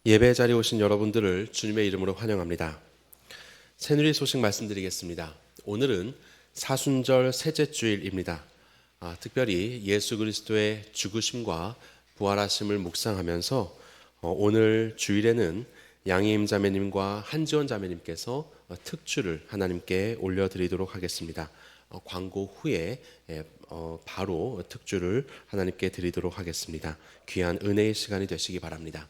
예배 자리에 오신 여러분들을 주님의 이름으로 환영합니다. 새누리 소식 말씀드리겠습니다. 오늘은 사순절 셋째 주일입니다. 특별히 예수 그리스도의 죽으심과 부활하심을 묵상하면서 오늘 주일에는 양희임 자매님과 한지원 자매님께서 특주를 하나님께 올려드리도록 하겠습니다. 광고 후에 바로 특주를 하나님께 드리도록 하겠습니다. 귀한 은혜의 시간이 되시기 바랍니다.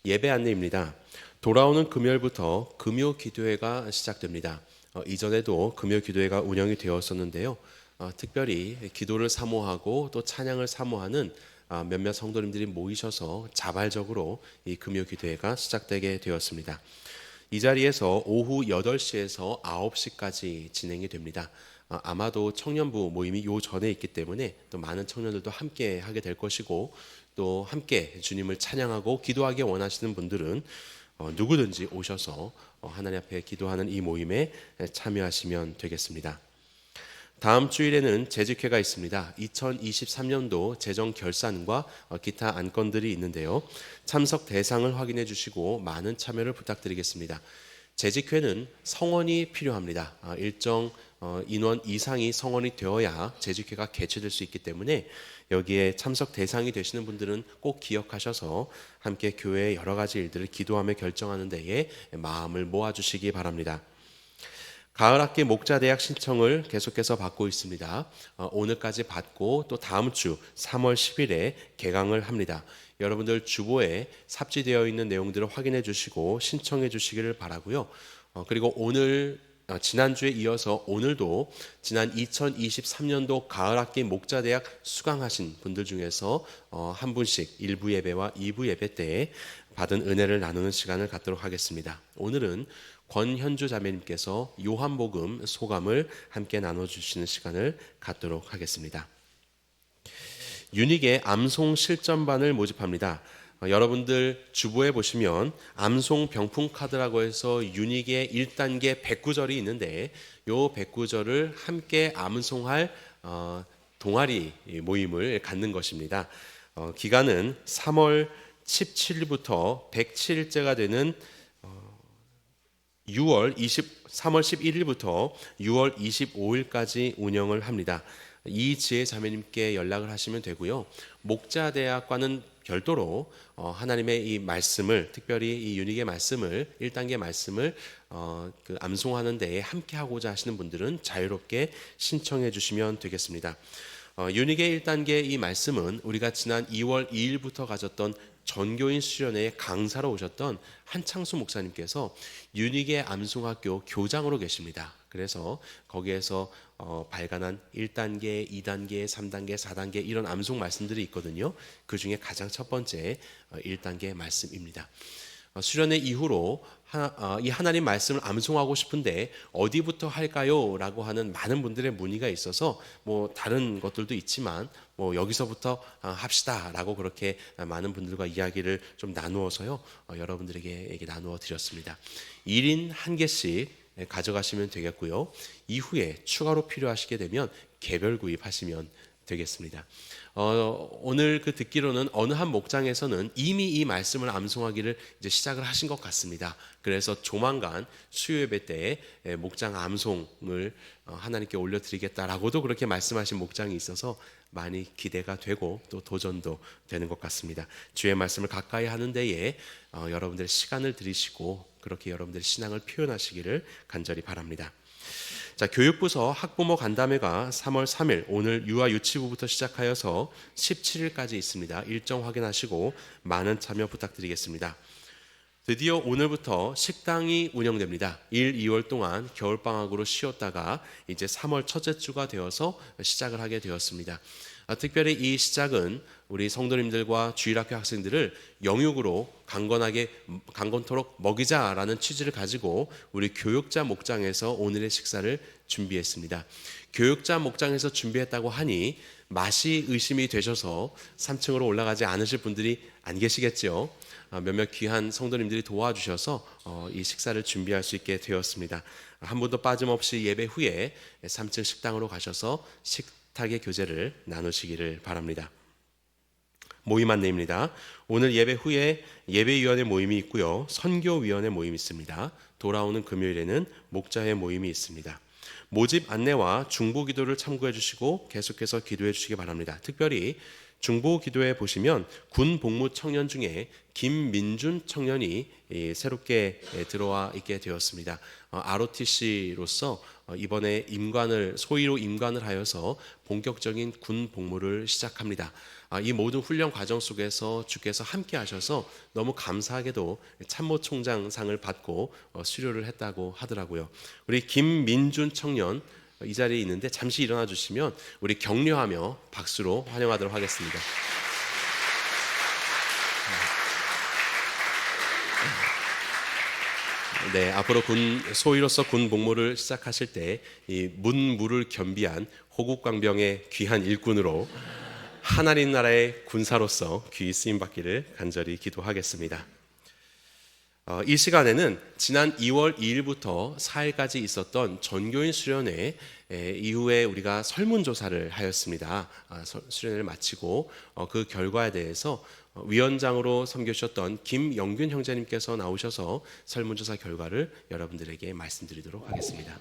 예배 안내입니다. 돌아오는 금요일부터 금요 기도회가 시작됩니다. 이전에도 금요 기도회가 운영이 되었었는데요. 특별히 기도를 사모하고 또 찬양을 사모하는 몇몇 성도님들이 모이셔서 자발적으로 이 금요 기도회가 시작되게 되었습니다. 이 자리에서 오후 8시에서 9시까지 진행이 됩니다. 아마도 청년부 모임이 요 전에 있기 때문에 또 많은 청년들도 함께 하게 될 것이고, 또 함께 주님을 찬양하고 기도하기 원하시는 분들은 누구든지 오셔서 하나님 앞에 기도하는 이 모임에 참여하시면 되겠습니다. 다음 주일에는 재직회가 있습니다. 2023년도 재정 결산과 기타 안건들이 있는데요. 참석 대상을 확인해 주시고 많은 참여를 부탁드리겠습니다. 재직회는 성원이 필요합니다. 일정 인원 이상이 성원이 되어야 재직회가 개최될 수 있기 때문에 여기에 참석 대상이 되시는 분들은 꼭 기억하셔서 함께 교회의 여러 가지 일들을 기도하며 결정하는 데에 마음을 모아주시기 바랍니다. 가을학기 목자대학 신청을 계속해서 받고 있습니다. 오늘까지 받고 또 다음 주 3월 10일에 개강을 합니다. 여러분들 주보에 삽지되어 있는 내용들을 확인해 주시고 신청해 주시기를 바라고요. 그리고 오늘 지난주에 이어서 오늘도 지난 2023년도 가을학기 목자대학 수강하신 분들 중에서 한 분씩 1부 예배와 2부 예배 때에 받은 은혜를 나누는 시간을 갖도록 하겠습니다. 오늘은 권현주 자매님께서 요한복음 소감을 함께 나눠주시는 시간을 갖도록 하겠습니다. 유닉의 암송 실전반을 모집합니다. 여러분들 주보에 보시면 암송 병풍 카드라고 해서 유닉의 1단계 109절이 있는데 요 109절을 함께 암송할 동아리 모임을 갖는 것입니다. 기간은 3월 17일부터 107일째가 되는 3월 11일부터 6월 25일까지 운영을 합니다. 이 지혜 자매님께 연락을 하시면 되고요. 목자대학과는 별도로 하나님의 이 말씀을, 특별히 이 유닉의 말씀을 1단계 말씀을 암송하는 데에 함께 하고자 하시는 분들은 자유롭게 신청해 주시면 되겠습니다. 유닉의 1단계 이 말씀은 우리가 지난 2월 2일부터 가졌던 전교인 수련회에 강사로 오셨던 한창수 목사님께서 유닉의 암송학교 교장으로 계십니다. 그래서 거기에서 발간한 1단계, 2단계, 3단계, 4단계 이런 암송 말씀들이 있거든요. 그 중에 가장 첫 번째 1단계 말씀입니다. 수련회 이후로 이 하나님 말씀을 암송하고 싶은데 어디부터 할까요? 라고 하는 많은 분들의 문의가 있어서 다른 것들도 있지만 여기서부터 합시다 라고 그렇게 많은 분들과 이야기를 좀 나누어서요, 여러분들에게 나누어 드렸습니다. 1인 한 개씩 가져가시면 되겠고요. 이후에 추가로 필요하시게 되면 개별 구입하시면 되겠습니다. 오늘 듣기로는 어느 한 목장에서는 이미 이 말씀을 암송하기를 이제 시작을 하신 것 같습니다. 그래서 조만간 수요 예배 때에 목장 암송을 하나님께 올려드리겠다라고도 그렇게 말씀하신 목장이 있어서 많이 기대가 되고 또 도전도 되는 것 같습니다. 주의 말씀을 가까이 하는 데에 여러분들의 시간을 들이시고 그렇게 여러분들의 신앙을 표현하시기를 간절히 바랍니다. 자, 교육부서 학부모 간담회가 3월 3일 오늘 유아 유치부부터 시작하여서 17일까지 있습니다. 일정 확인하시고 많은 참여 부탁드리겠습니다. 드디어 오늘부터 식당이 운영됩니다. 1, 2월 동안 겨울방학으로 쉬었다가 이제 3월 첫째 주가 되어서 시작을 하게 되었습니다. 특별히 이 시작은 우리 성도님들과 주일학교 학생들을 영육으로 강건토록 먹이자라는 취지를 가지고 우리 교육자 목장에서 오늘의 식사를 준비했습니다. 교육자 목장에서 준비했다고 하니 맛이 의심이 되셔서 3층으로 올라가지 않으실 분들이 안 계시겠죠. 몇몇 귀한 성도님들이 도와주셔서 이 식사를 준비할 수 있게 되었습니다. 한 분도 빠짐없이 예배 후에 3층 식당으로 가셔서 식탁의 교제를 나누시기를 바랍니다. 모임 안내입니다. 오늘 예배 후에 예배위원회 모임이 있고요. 선교위원회 모임이 있습니다. 돌아오는 금요일에는 목자회 모임이 있습니다. 모집 안내와 중보 기도를 참고해 주시고 계속해서 기도해 주시기 바랍니다. 특별히 중보 기도에 보시면 군 복무 청년 중에 김민준 청년이 새롭게 들어와 있게 되었습니다. ROTC로서 이번에 소위로 임관을 하여서 본격적인 군 복무를 시작합니다. 이 모든 훈련 과정 속에서 주께서 함께 하셔서 너무 감사하게도 참모총장상을 받고 수료를 했다고 하더라고요. 우리 김민준 청년 이 자리에 있는데 잠시 일어나 주시면 우리 격려하며 박수로 환영하도록 하겠습니다. 네, 앞으로 소위로서 군 복무를 시작하실 때 이 문무를 겸비한 호국광병의 귀한 일꾼으로 하나님 나라의 군사로서 귀히 쓰임 받기를 간절히 기도하겠습니다. 이 시간에는 지난 2월 2일부터 4일까지 있었던 전교인 수련회 이후에 우리가 설문조사를 하였습니다. 수련회를 마치고 그 결과에 대해서 위원장으로 섬겨주셨던 김영균 형제님께서 나오셔서 설문조사 결과를 여러분들에게 말씀드리도록 하겠습니다.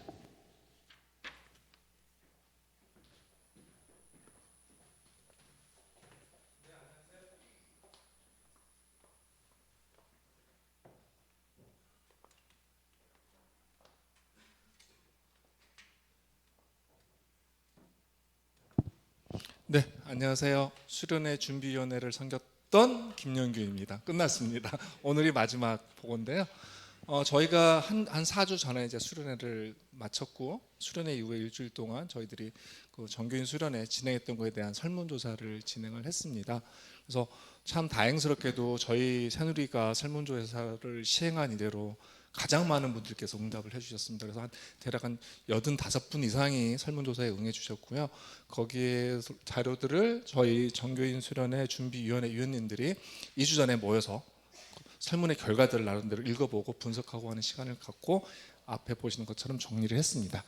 네, 안녕하세요. 수련회 준비위원회를 섬겼던 김영규입니다. 끝났습니다. 오늘이 마지막 보고인데요. 저희가 한 4주 전에 이제 수련회를 마쳤고 수련회 이후에 일주일 동안 저희들이 그 정교인 수련회 진행했던 것에 대한 설문조사를 진행을 했습니다. 그래서 참 다행스럽게도 저희 새누리가 설문조사를 시행한 이래로 가장 많은 분들께서 응답을 해주셨습니다. 그래서 대략 한 85분 이상이 설문조사에 응해 주셨고요. 거기에 자료들을 저희 정교인 수련회 준비위원회 위원님들이 2주 전에 모여서 설문의 결과들을 나름대로 읽어보고 분석하고 하는 시간을 갖고 앞에 보시는 것처럼 정리를 했습니다.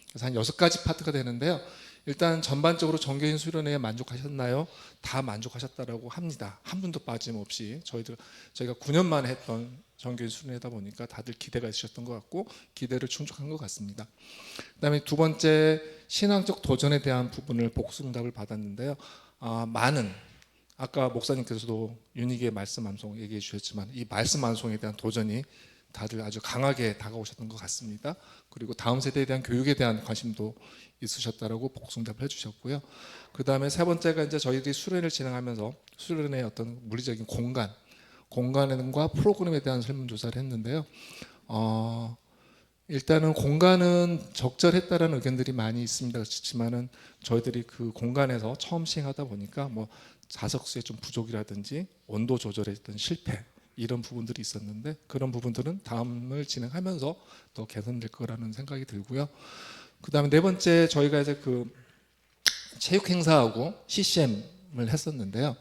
그래서 한 6가지 파트가 되는데요. 일단 전반적으로 정교인 수련회에 만족하셨나요? 다 만족하셨다라고 합니다. 한 분도 빠짐없이 저희가 9년 만에 했던 정교인 수련회다 보니까 다들 기대가 있으셨던 것 같고 기대를 충족한 것 같습니다. 그다음에 두 번째 신앙적 도전에 대한 부분을 복수응답을 받았는데요. 많은 아까 목사님께서도 윤희기의 말씀 암송 얘기해 주셨지만 이 말씀 암송에 대한 도전이 다들 아주 강하게 다가오셨던 것 같습니다. 그리고 다음 세대에 대한 교육에 대한 관심도 있으셨다라고 복수응답을 해주셨고요. 그 다음에 세 번째가 이제 저희들이 수련을 진행하면서 수련의 어떤 물리적인 공간과 프로그램에 대한 설문조사를 했는데요. 일단은 공간은 적절했다라는 의견들이 많이 있습니다. 그렇지만은 저희들이 그 공간에서 처음 시행하다 보니까 뭐 좌석수의 좀 부족이라든지 온도 조절에 어떤 실패 이런 부분들이 있었는데 그런 부분들은 다음을 진행하면서 더 개선될 거라는 생각이 들고요. 그 다음에 네 번째 저희가 이제 그 체육 행사하고 CCM을 했었는데요.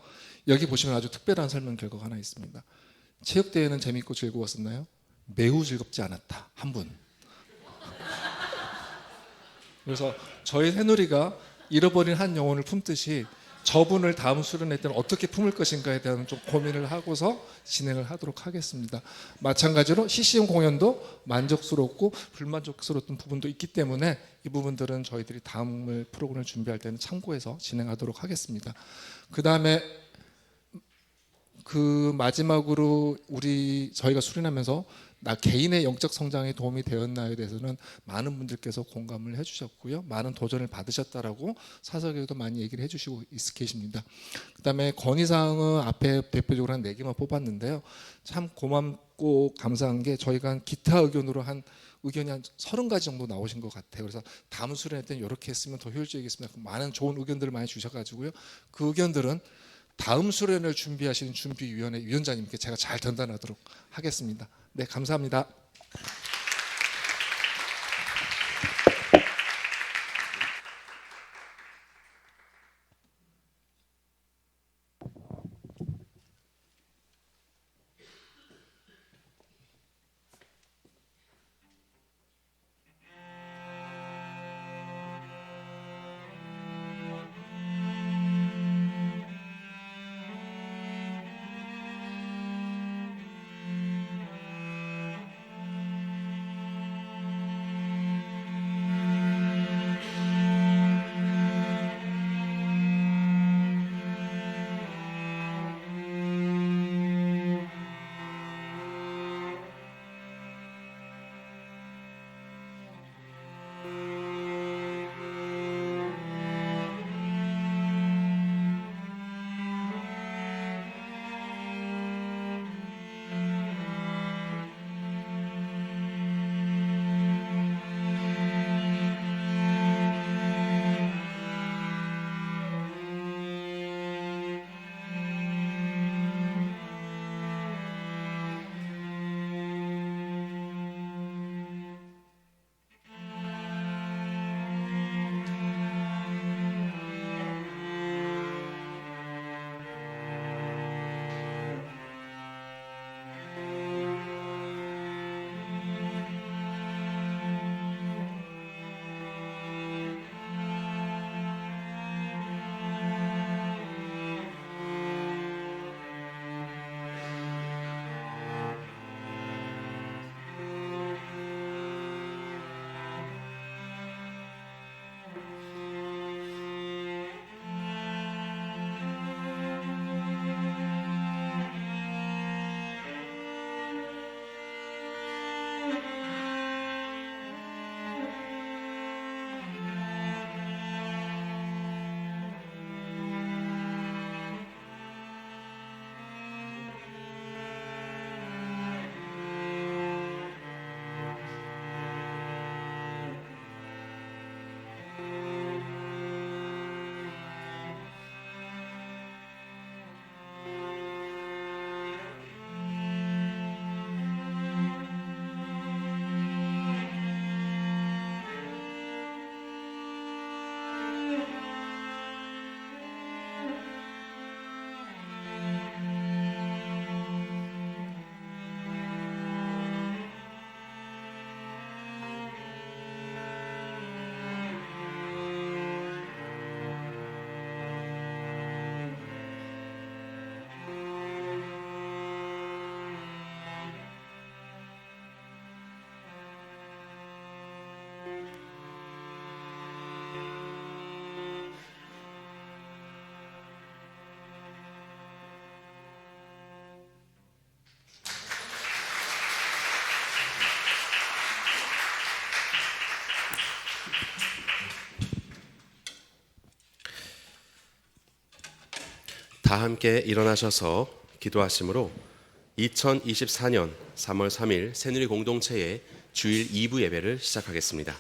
여기 보시면 아주 특별한 설문 결과가 하나 있습니다. 체육대회는 재밌고 즐거웠었나요? 매우 즐겁지 않았다. 한 분. 그래서 저희 새누리가 잃어버린 한 영혼을 품듯이 저분을 다음 수련회 때는 어떻게 품을 것인가에 대한 좀 고민을 하고서 진행을 하도록 하겠습니다. 마찬가지로 CCM 공연도 만족스럽고 불만족스러웠던 부분도 있기 때문에 이 부분들은 저희들이 다음 프로그램을 준비할 때는 참고해서 진행하도록 하겠습니다. 그 다음에 그 마지막으로 저희가 수련하면서 나 개인의 영적 성장에 도움이 되었나에 대해서는 많은 분들께서 공감을 해주셨고요. 많은 도전을 받으셨다라고 사석에도 많이 얘기를 해주시고 계십니다. 그 다음에 건의사항은 앞에 대표적으로 한 4개만 뽑았는데요. 참 고맙고 감사한 게 저희가 기타 의견으로 의견이 한 30가지 정도 나오신 것 같아요. 그래서 다음 수련회 때는 이렇게 했으면 더 효율적이겠습니다. 많은 좋은 의견들을 많이 주셔가지고요. 그 의견들은 다음 수련회를 준비하시는 준비위원회 위원장님께 제가 잘 전달하도록 하겠습니다. 네, 감사합니다. 다 함께 일어나셔서 기도하심으로 2024년 3월 3일 새누리 공동체의 주일 2부 예배를 시작하겠습니다.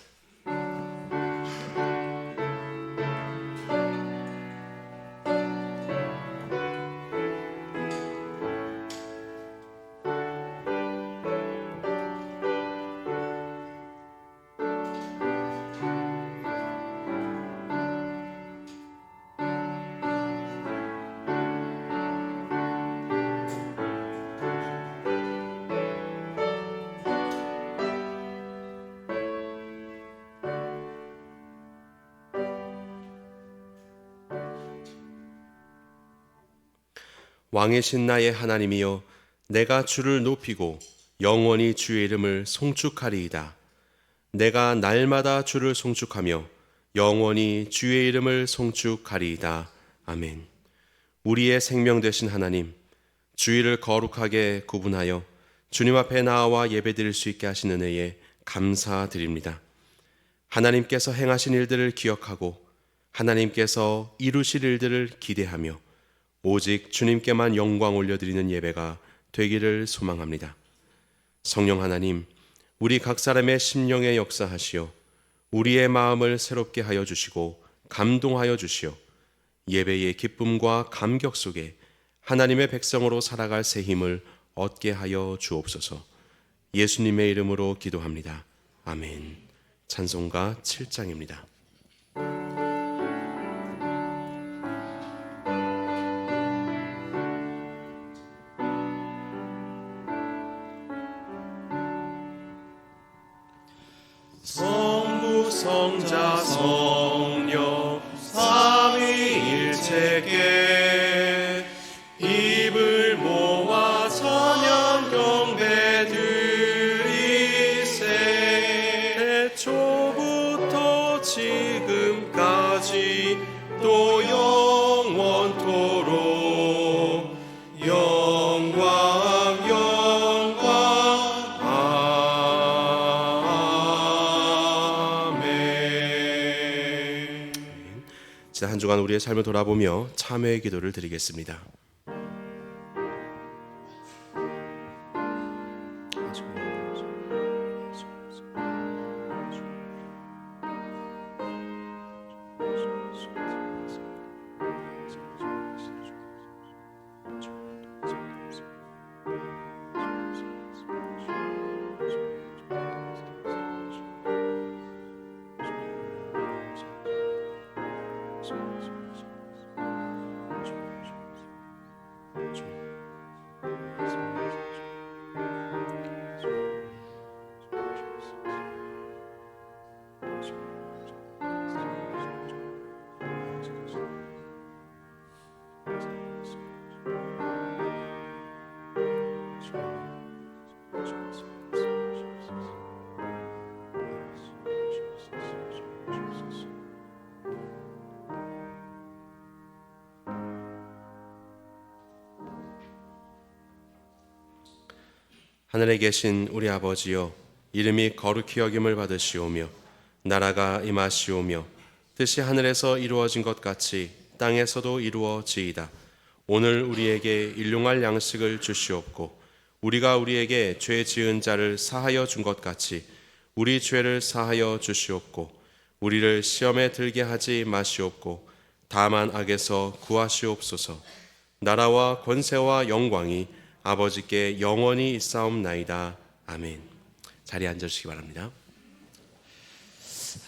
왕이신 나의 하나님이여, 내가 주를 높이고 영원히 주의 이름을 송축하리이다. 내가 날마다 주를 송축하며 영원히 주의 이름을 송축하리이다. 아멘. 우리의 생명 되신 하나님, 주일을 거룩하게 구분하여 주님 앞에 나와 예배드릴 수 있게 하신 은혜에 감사드립니다. 하나님께서 행하신 일들을 기억하고 하나님께서 이루실 일들을 기대하며 오직 주님께만 영광 올려드리는 예배가 되기를 소망합니다. 성령 하나님, 우리 각 사람의 심령에 역사하시어 우리의 마음을 새롭게 하여 주시고 감동하여 주시어 예배의 기쁨과 감격 속에 하나님의 백성으로 살아갈 새 힘을 얻게 하여 주옵소서. 예수님의 이름으로 기도합니다. 아멘. 찬송가 7장입니다. 성부 성자 성령 삼위일체께 입을 모아 찬양 경배 드리세. 태초부터 지금까지 또 영원토록 영광 영광 아멘. 지난 한 주간 우리의 삶을 돌아보며 참회의 기도를 드리겠습니다. 하늘에 계신 우리 아버지여, 이름이 거룩히 여김을 받으시오며 나라가 임하시오며 뜻이 하늘에서 이루어진 것 같이 땅에서도 이루어지이다. 오늘 우리에게 일용할 양식을 주시옵고 우리가 우리에게 죄 지은 자를 사하여 준 것 같이 우리 죄를 사하여 주시옵고 우리를 시험에 들게 하지 마시옵고 다만 악에서 구하시옵소서. 나라와 권세와 영광이 아버지께 영원히 있사옵나이다. 아멘. 자리에 앉아주시기 바랍니다.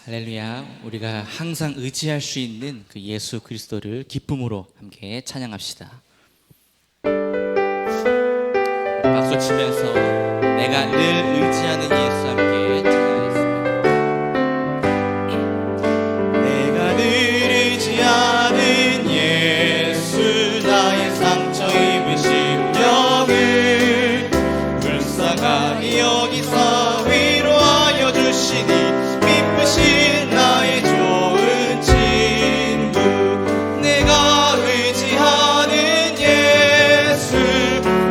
할렐루야. 우리가 항상 의지할 수 있는 그 예수 그리스도를 기쁨으로 함께 찬양합시다. 박수 치면서 내가 늘 의지하는 예수 함께 찬양하겠습니다. 내가 늘 의지하는 예수, 나의 상처 입은 심령을 불쌍하게 여기서 위로하여 주시니 미쁘신 나의 좋은 친구. 내가 의지하는 예수,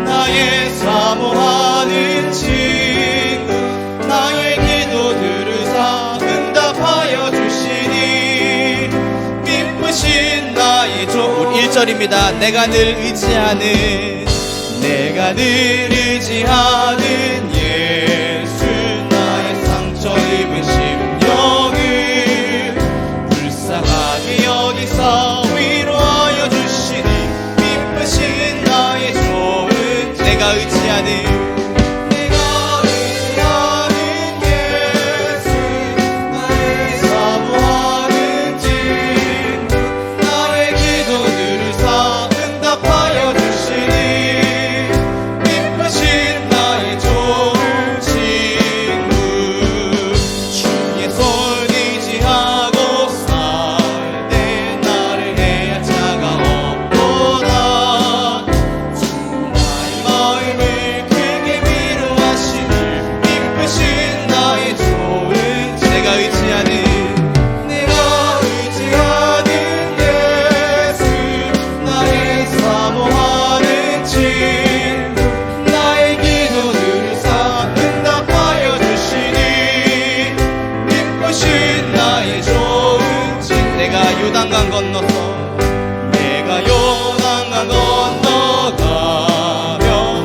나의 사모하는 친구. 나의 기도 들으사 응답하여 주시니 미쁘신 나의 좋은 1절 10절입니다. 내가 늘 의지하는 예수, 나의 상처 입은 심령을 불쌍하게 여기서 위로하여 주시니 기쁘신 나의 좋은 내가 의지하는 예수, 나의 사모하는 친구, 나의 기도 들으사 응답하여 주시니 기쁘신 나의 좋은 친구. 주의 손 의지하고 살 때 나를 해야 자가 없도다. 나의 마음을 크게 위로하시니 기쁘신 나의 좋은 내가 의지하는 예수, 나의 사모하는 친구, 나의 기도 들으사 응답하여 주시니 기쁘신 나의 좋은 친구. 내가 요단강 건너서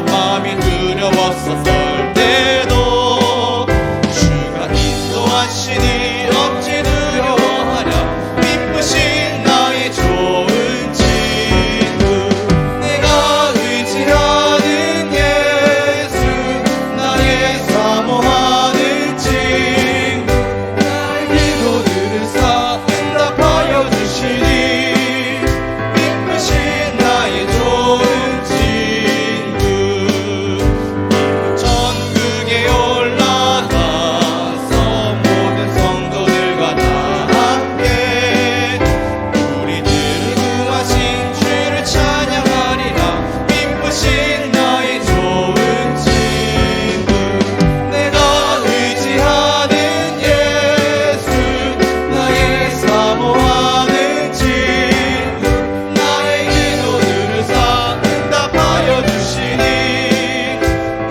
마음이 두려웠었을 때도 주가 인도하시니 어찌 두려워하랴. 기쁘신 나의 좋은 친구, 내가 의지하는 예수, 나의 사모하는 친구, 나의 기도 들으사 응답하여 주시니 기쁘신 나의 좋은 친구. 천국에 올라가서 모든 성도들과 다 함께 우리들을 구하신 주를 찬양하리라. 기쁘신 나의 좋은 친구, 내가 의지하는 예수, 나의 사모하는 친구, 나의 기도 들으사 응답하여 주시니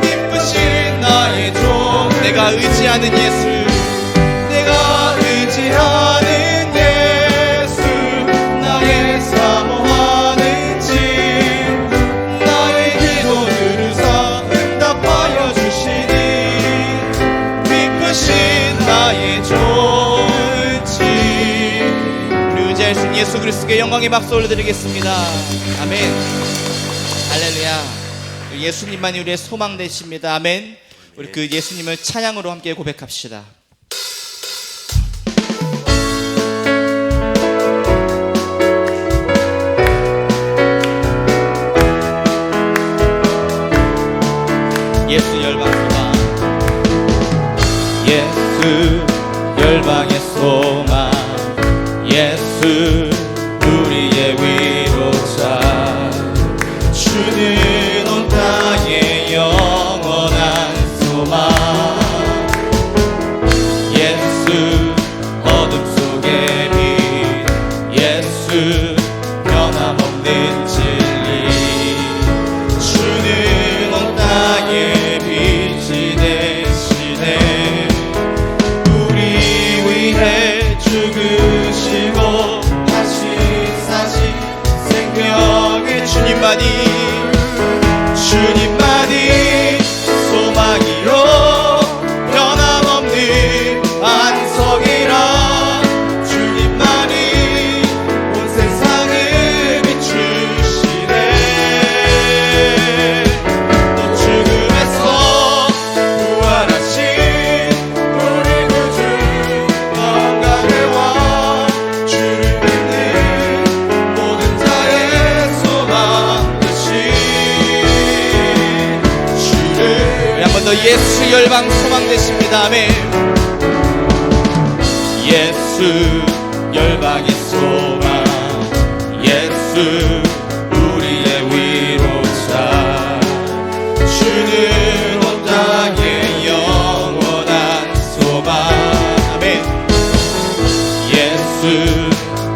기쁘신 나의 좋은 내가 의지하는 예수, 내가 의지하는 예수, 나의 사모하는 친구, 나의 기도 들으사 응답하여 주시니 기쁘신 나의 좋은 친구. 우리 의지할 수 있는 예수 그리스도께 영광의 박수 올려드리겠습니다. 아멘. 할렐루야. 예수님만이 우리의 소망 되십니다. 아멘. 우리 그 예수님을 찬양으로 함께 고백합시다. 예수 열방 소망, 예수 열방의 소망, 예수 우리의 위로자, 주는 온 땅의 영원한 소망. 예수 어둠 속의 빛, 예수 변함없는 진리, 주는 온 땅의 빛이 되시네. 우리 위해 죽으시고 다시 사신 생명의 주님만이 소망이요 변함없는 안석이라. 주님만이 온 세상을 비추시네. 또 죽음에서 부활하신 우리 구주 영광의 왕, 주를 믿는 모든 자의 소망 되신 주를. 한 번 더 예수 열방 소망 되십니다. 아멘. 예수 열방의 소망, 예수 우리의 위로자, 주는 온 땅의 영원한 소망. 아멘. 예수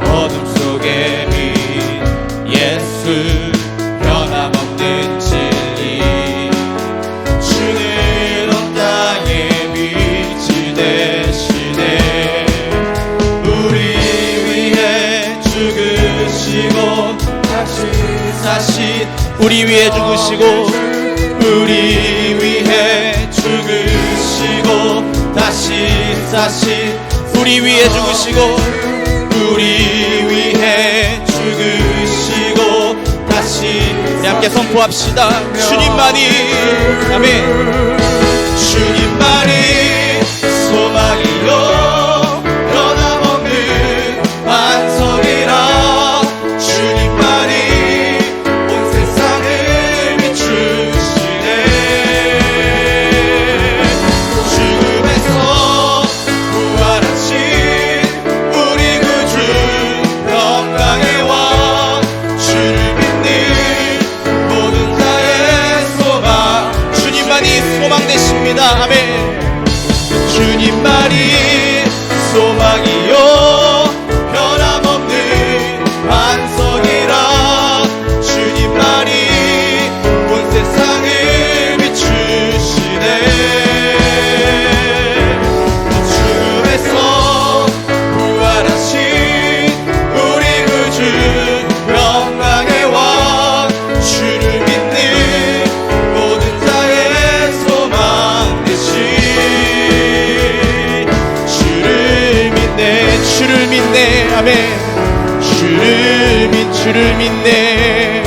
어둠 속의 빛, 예수 변함없는 진리, 주는 온 땅의 빛이 되시네. 우리 위해 죽으시고 우리 위해 죽으시고 우리 위해 죽으시고 다시 우리 위해 죽으시고 우리 위해 죽으시고 다시 우리 함께 선포합시다. 주님만이 아멘. 주님만이 소망이요 변함없는 반석이라 주님만이 온 세상을 비추시네. 죽음에서 부활하신 우리 구주 영광의 왕 주를 믿는 모든 자의 소망 주님만이 소망 되십니다. 아멘. 주님만이 소망이요 변함없는 반석이라 주님만이 온 세상을 비추시네. 죽음에서 부활하신 우리 구주 영광의 왕 주를 믿는 모든 자의 소망 되신 주를 믿네. 아멘. 주를 믿네.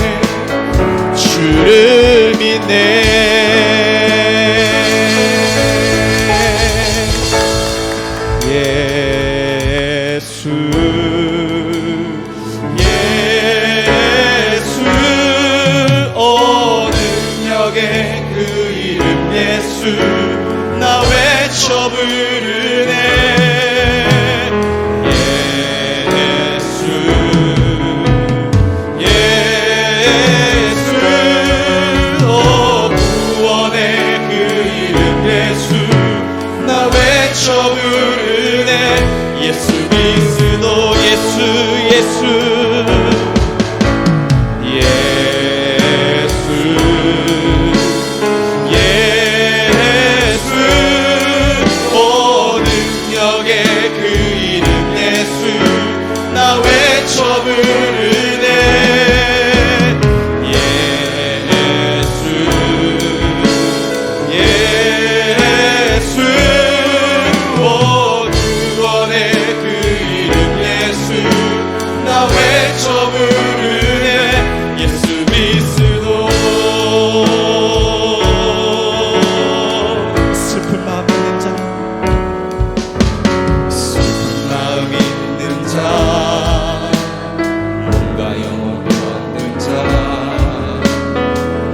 주를 믿네. 예수 오 능력의 그 이름 예수 나 외쳐 부르네. 예수 그리스도 예수 오 능력의 그 이름 예수 나 외쳐 부르네.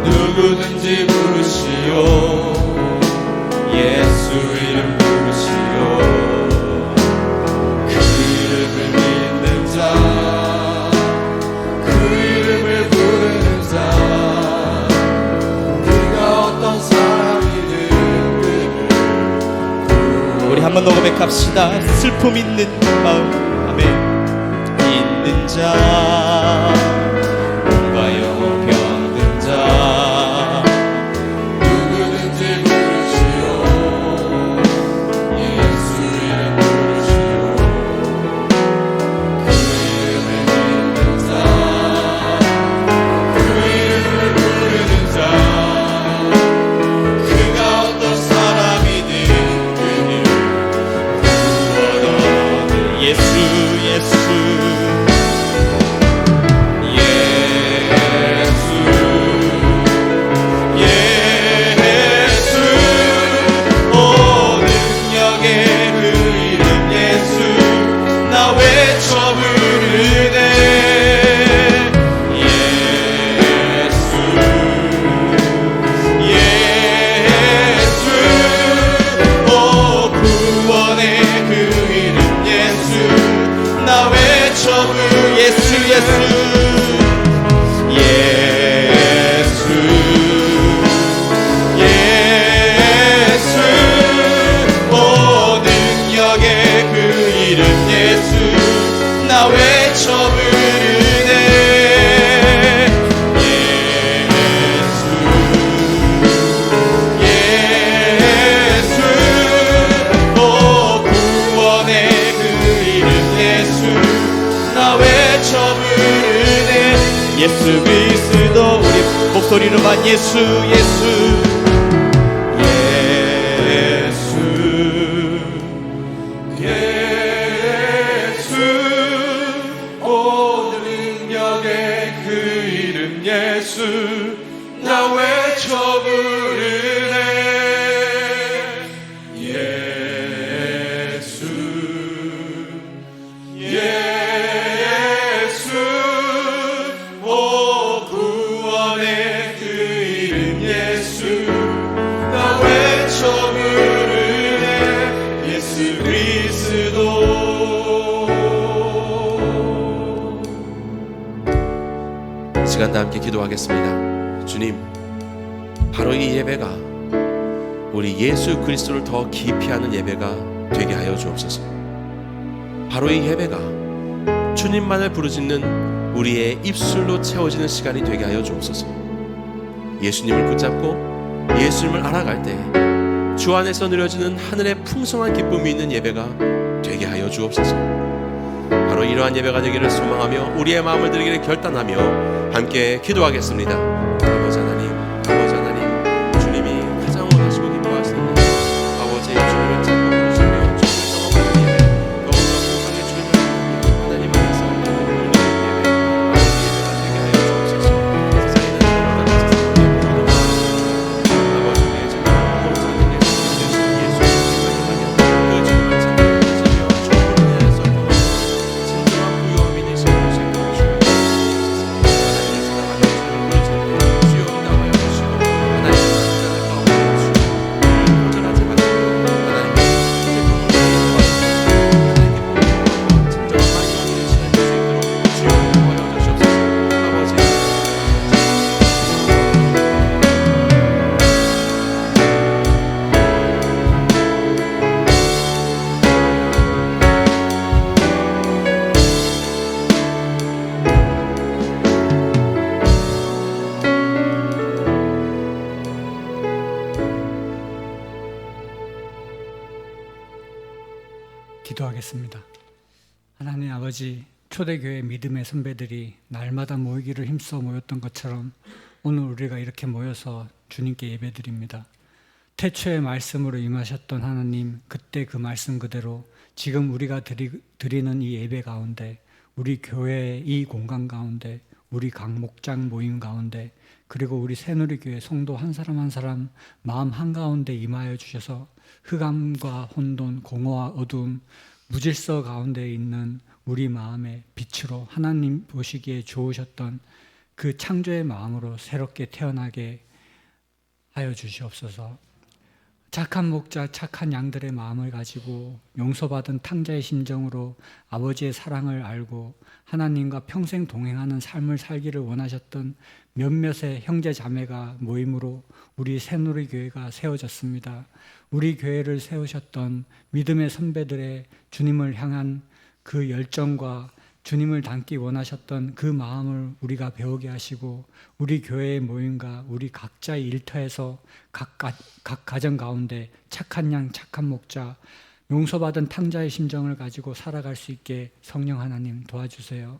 누구든지 부르시오 예수 이름 부르시오. 그 이름을 믿는 자 그 이름을 부르는 자 그가 어떤 사람이든 우리 한번 녹음해갑시다. 슬픔 있는 마음 아멘. 있는 자 목소리로만 예수 예수 나 외쳐 부르네 예수 예수 오 구원의 그 이름 예수 나 외쳐 부르네 예수 그리스도. 이 시간 다 함께 기도하겠습니다. 주님, 바로 이 예배가 우리 예수 그리스도를 더 깊이 아는 예배가 되게 하여 주옵소서. 바로 이 예배가 주님만을 부르짖는 우리의 입술로 채워지는 시간이 되게 하여 주옵소서. 예수님을 붙잡고 예수님을 알아갈 때 주 안에서 누려지는 하늘의 풍성한 기쁨이 있는 예배가 되게 하여 주옵소서. 바로 이러한 예배가 되기를 소망하며 우리의 마음을 드리기를 결단하며 함께 기도하겠습니다. 아버지 하나님, 아버지 하나님, 주님이 가장 원하시고 기뻐하시는 아버지의 주님을 찾고 부르시며 주님을 경험하는 예배, 더욱더 풍성의 주님을 하나님 안에서 우리의 예배, 아버지 예배가 되게 하여 주옵소서. 세상에 있는 모든 세상의 모든 아버지 우리의 주님, 거룩한 예수님 되신 예수님을 생각하며 그 주님을 찬양하시며 주님을 인하여서 경험하는 진정한 부유함이 되시는 것을 주여 기도하겠습니다. 하나님 아버지, 초대교회 믿음의 선배들이 날마다 모이기를 힘써 모였던 것처럼 오늘 우리가 이렇게 모여서 주님께 예배드립니다. 태초의 말씀으로 임하셨던 하나님, 그때 그 말씀 그대로 지금 우리가 드리는 이 예배 가운데, 우리 교회의 이 공간 가운데, 우리 각 목장 모임 가운데, 그리고 우리 새누리교회 성도 한 사람 한 사람 마음 한가운데 임하여 주셔서 흑암과 혼돈, 공허와 어두움, 무질서 가운데 있는 우리 마음의 빛으로 하나님 보시기에 좋으셨던 그 창조의 마음으로 새롭게 태어나게 하여 주시옵소서. 착한 목자, 착한 양들의 마음을 가지고 용서받은 탕자의 심정으로 아버지의 사랑을 알고 하나님과 평생 동행하는 삶을 살기를 원하셨던 몇몇의 형제 자매가 모임으로 우리 새누리교회가 세워졌습니다. 우리 교회를 세우셨던 믿음의 선배들의 주님을 향한 그 열정과 주님을 닮기 원하셨던 그 마음을 우리가 배우게 하시고 우리 교회의 모임과 우리 각자의 일터에서 각 가정 가운데 착한 양, 착한 목자, 용서받은 탕자의 심정을 가지고 살아갈 수 있게 성령 하나님 도와주세요.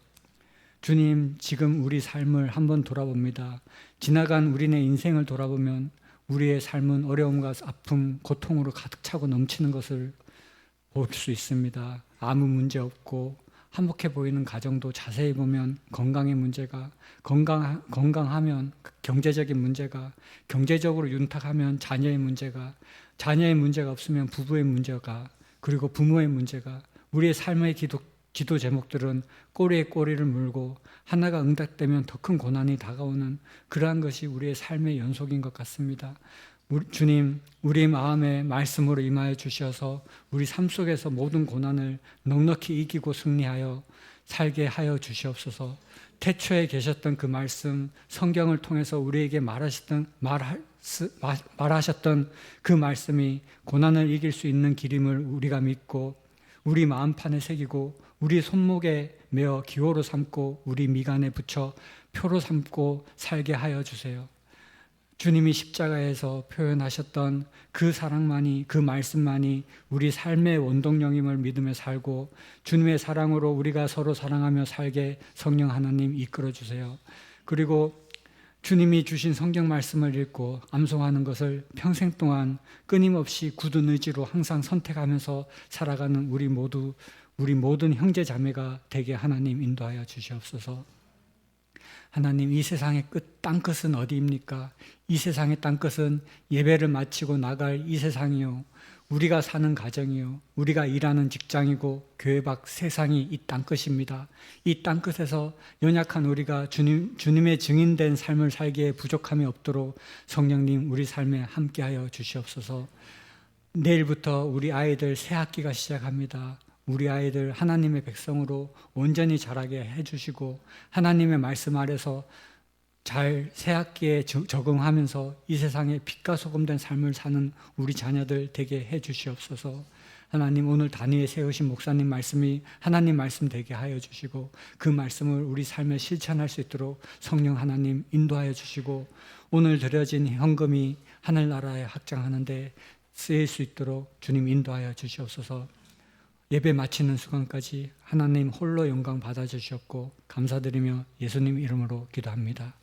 주님, 지금 우리 삶을 한번 돌아봅니다. 지나간 우리네 인생을 돌아보면 우리의 삶은 어려움과 아픔, 고통으로 가득 차고 넘치는 것을 볼 수 있습니다. 아무 문제 없고 화목해 보이는 가정도 자세히 보면 건강의 문제가, 건강하면 경제적인 문제가, 경제적으로 윤탁하면 자녀의 문제가, 자녀의 문제가 없으면 부부의 문제가, 그리고 부모의 문제가, 우리의 삶의 기도 제목들은 꼬리에 꼬리를 물고 하나가 응답되면 더 큰 고난이 다가오는 그러한 것이 우리의 삶의 연속인 것 같습니다. 주님, 우리 마음에 말씀으로 임하여 주셔서 우리 삶 속에서 모든 고난을 넉넉히 이기고 승리하여 살게 하여 주시옵소서. 태초에 계셨던 그 말씀, 성경을 통해서 우리에게 말하셨던 그 말씀이 고난을 이길 수 있는 길임을 우리가 믿고 우리 마음판에 새기고 우리 손목에 메어 기호로 삼고 우리 미간에 붙여 표로 삼고 살게 하여 주세요. 주님이 십자가에서 표현하셨던 그 사랑만이, 그 말씀만이 우리 삶의 원동력임을 믿으며 살고 주님의 사랑으로 우리가 서로 사랑하며 살게 성령 하나님 이끌어 주세요. 그리고 주님이 주신 성경 말씀을 읽고 암송하는 것을 평생 동안 끊임없이 굳은 의지로 항상 선택하면서 살아가는 우리 모든 형제 자매가 되게 하나님 인도하여 주시옵소서. 하나님, 이 세상의 땅끝은 어디입니까? 이 세상의 땅끝은 예배를 마치고 나갈 이 세상이요, 우리가 사는 가정이요, 우리가 일하는 직장이고 교회 밖 세상이 이 땅끝입니다. 이 땅끝에서 연약한 우리가 주님의 증인된 삶을 살기에 부족함이 없도록 성령님 우리 삶에 함께하여 주시옵소서. 내일부터 우리 아이들 새 학기가 시작합니다. 우리 아이들 하나님의 백성으로 온전히 자라게 해주시고 하나님의 말씀 아래서 잘 새학기에 적응하면서 이 세상에 빛과 소금 된 삶을 사는 우리 자녀들 되게 해주시옵소서. 하나님, 오늘 단위에 세우신 목사님 말씀이 하나님 말씀 되게 하여 주시고 그 말씀을 우리 삶에 실천할 수 있도록 성령 하나님 인도하여 주시고 오늘 드려진 헌금이 하늘나라에 확장하는데 쓰일 수 있도록 주님 인도하여 주시옵소서. 예배 마치는 순간까지 하나님 홀로 영광 받아주셨고 감사드리며 예수님 이름으로 기도합니다.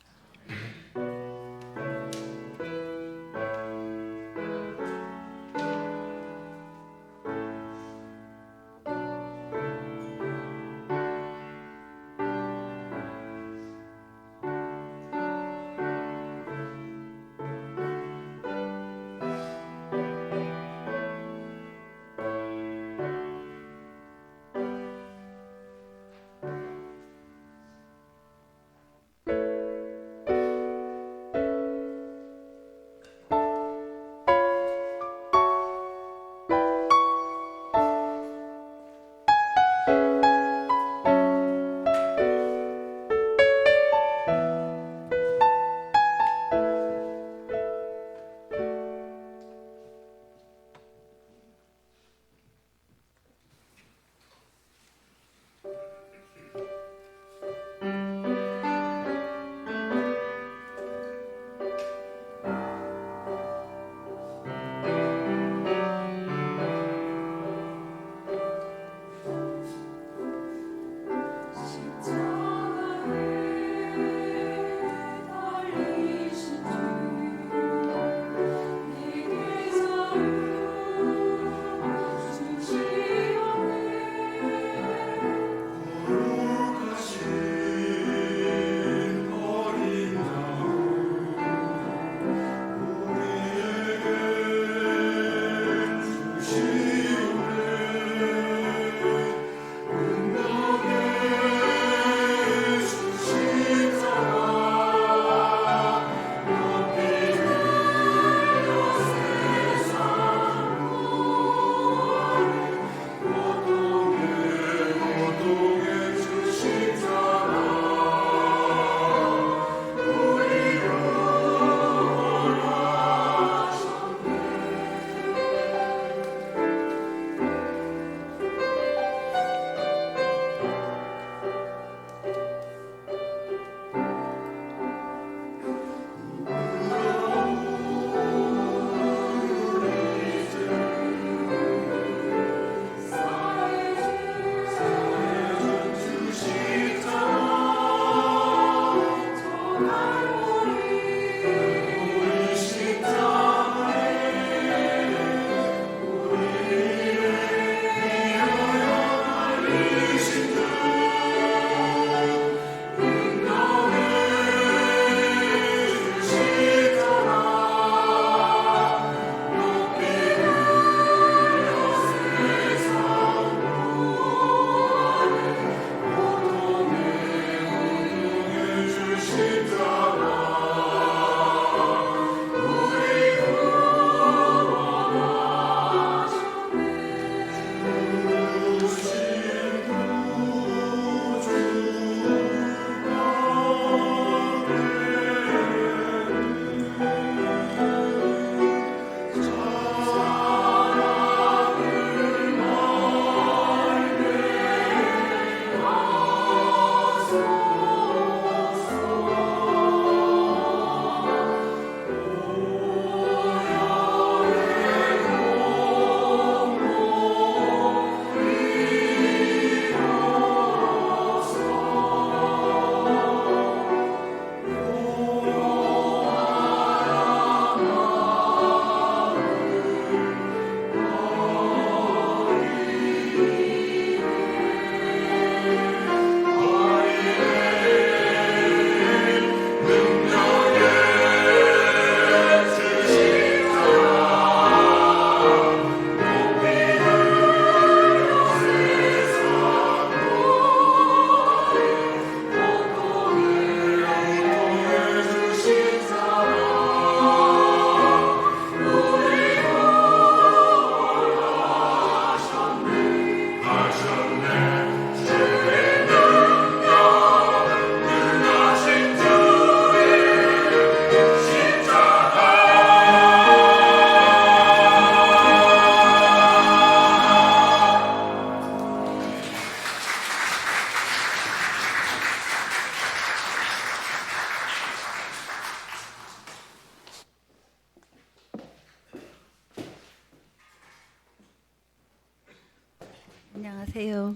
안녕하세요.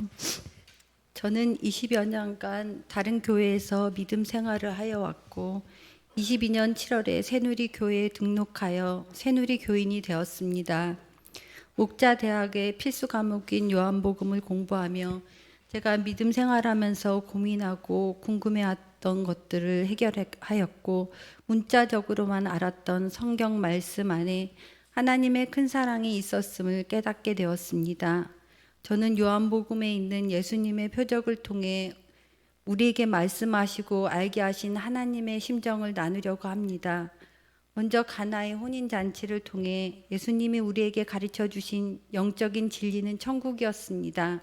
저는 20여 년간 다른 교회에서 믿음 생활을 하여 왔고 22년 7월에 새누리 교회에 등록하여 새누리 교인이 되었습니다. 목자 대학의 필수 과목인 요한복음을 공부하며 제가 믿음 생활하면서 고민하고 궁금해했던 것들을 해결하였고 문자적으로만 알았던 성경 말씀 안에 하나님의 큰 사랑이 있었음을 깨닫게 되었습니다. 저는 요한복음에 있는 예수님의 표적을 통해 우리에게 말씀하시고 알게 하신 하나님의 심정을 나누려고 합니다. 먼저 가나의 혼인잔치를 통해 예수님이 우리에게 가르쳐 주신 영적인 진리는 천국이었습니다.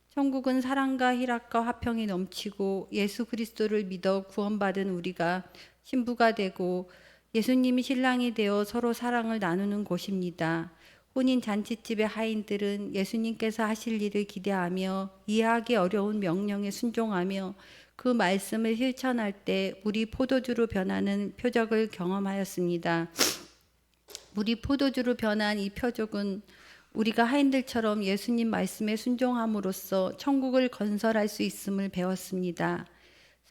천국은 사랑과 희락과 화평이 넘치고 예수 그리스도를 믿어 구원받은 우리가 신부가 되고 예수님이 신랑이 되어 서로 사랑을 나누는 곳입니다. 혼인 잔치집의 하인들은 예수님께서 하실 일을 기대하며 이해하기 어려운 명령에 순종하며 그 말씀을 실천할 때 물이 포도주로 변하는 표적을 경험하였습니다. 물이 포도주로 변한 이 표적은 우리가 하인들처럼 예수님 말씀에 순종함으로써 천국을 건설할 수 있음을 배웠습니다.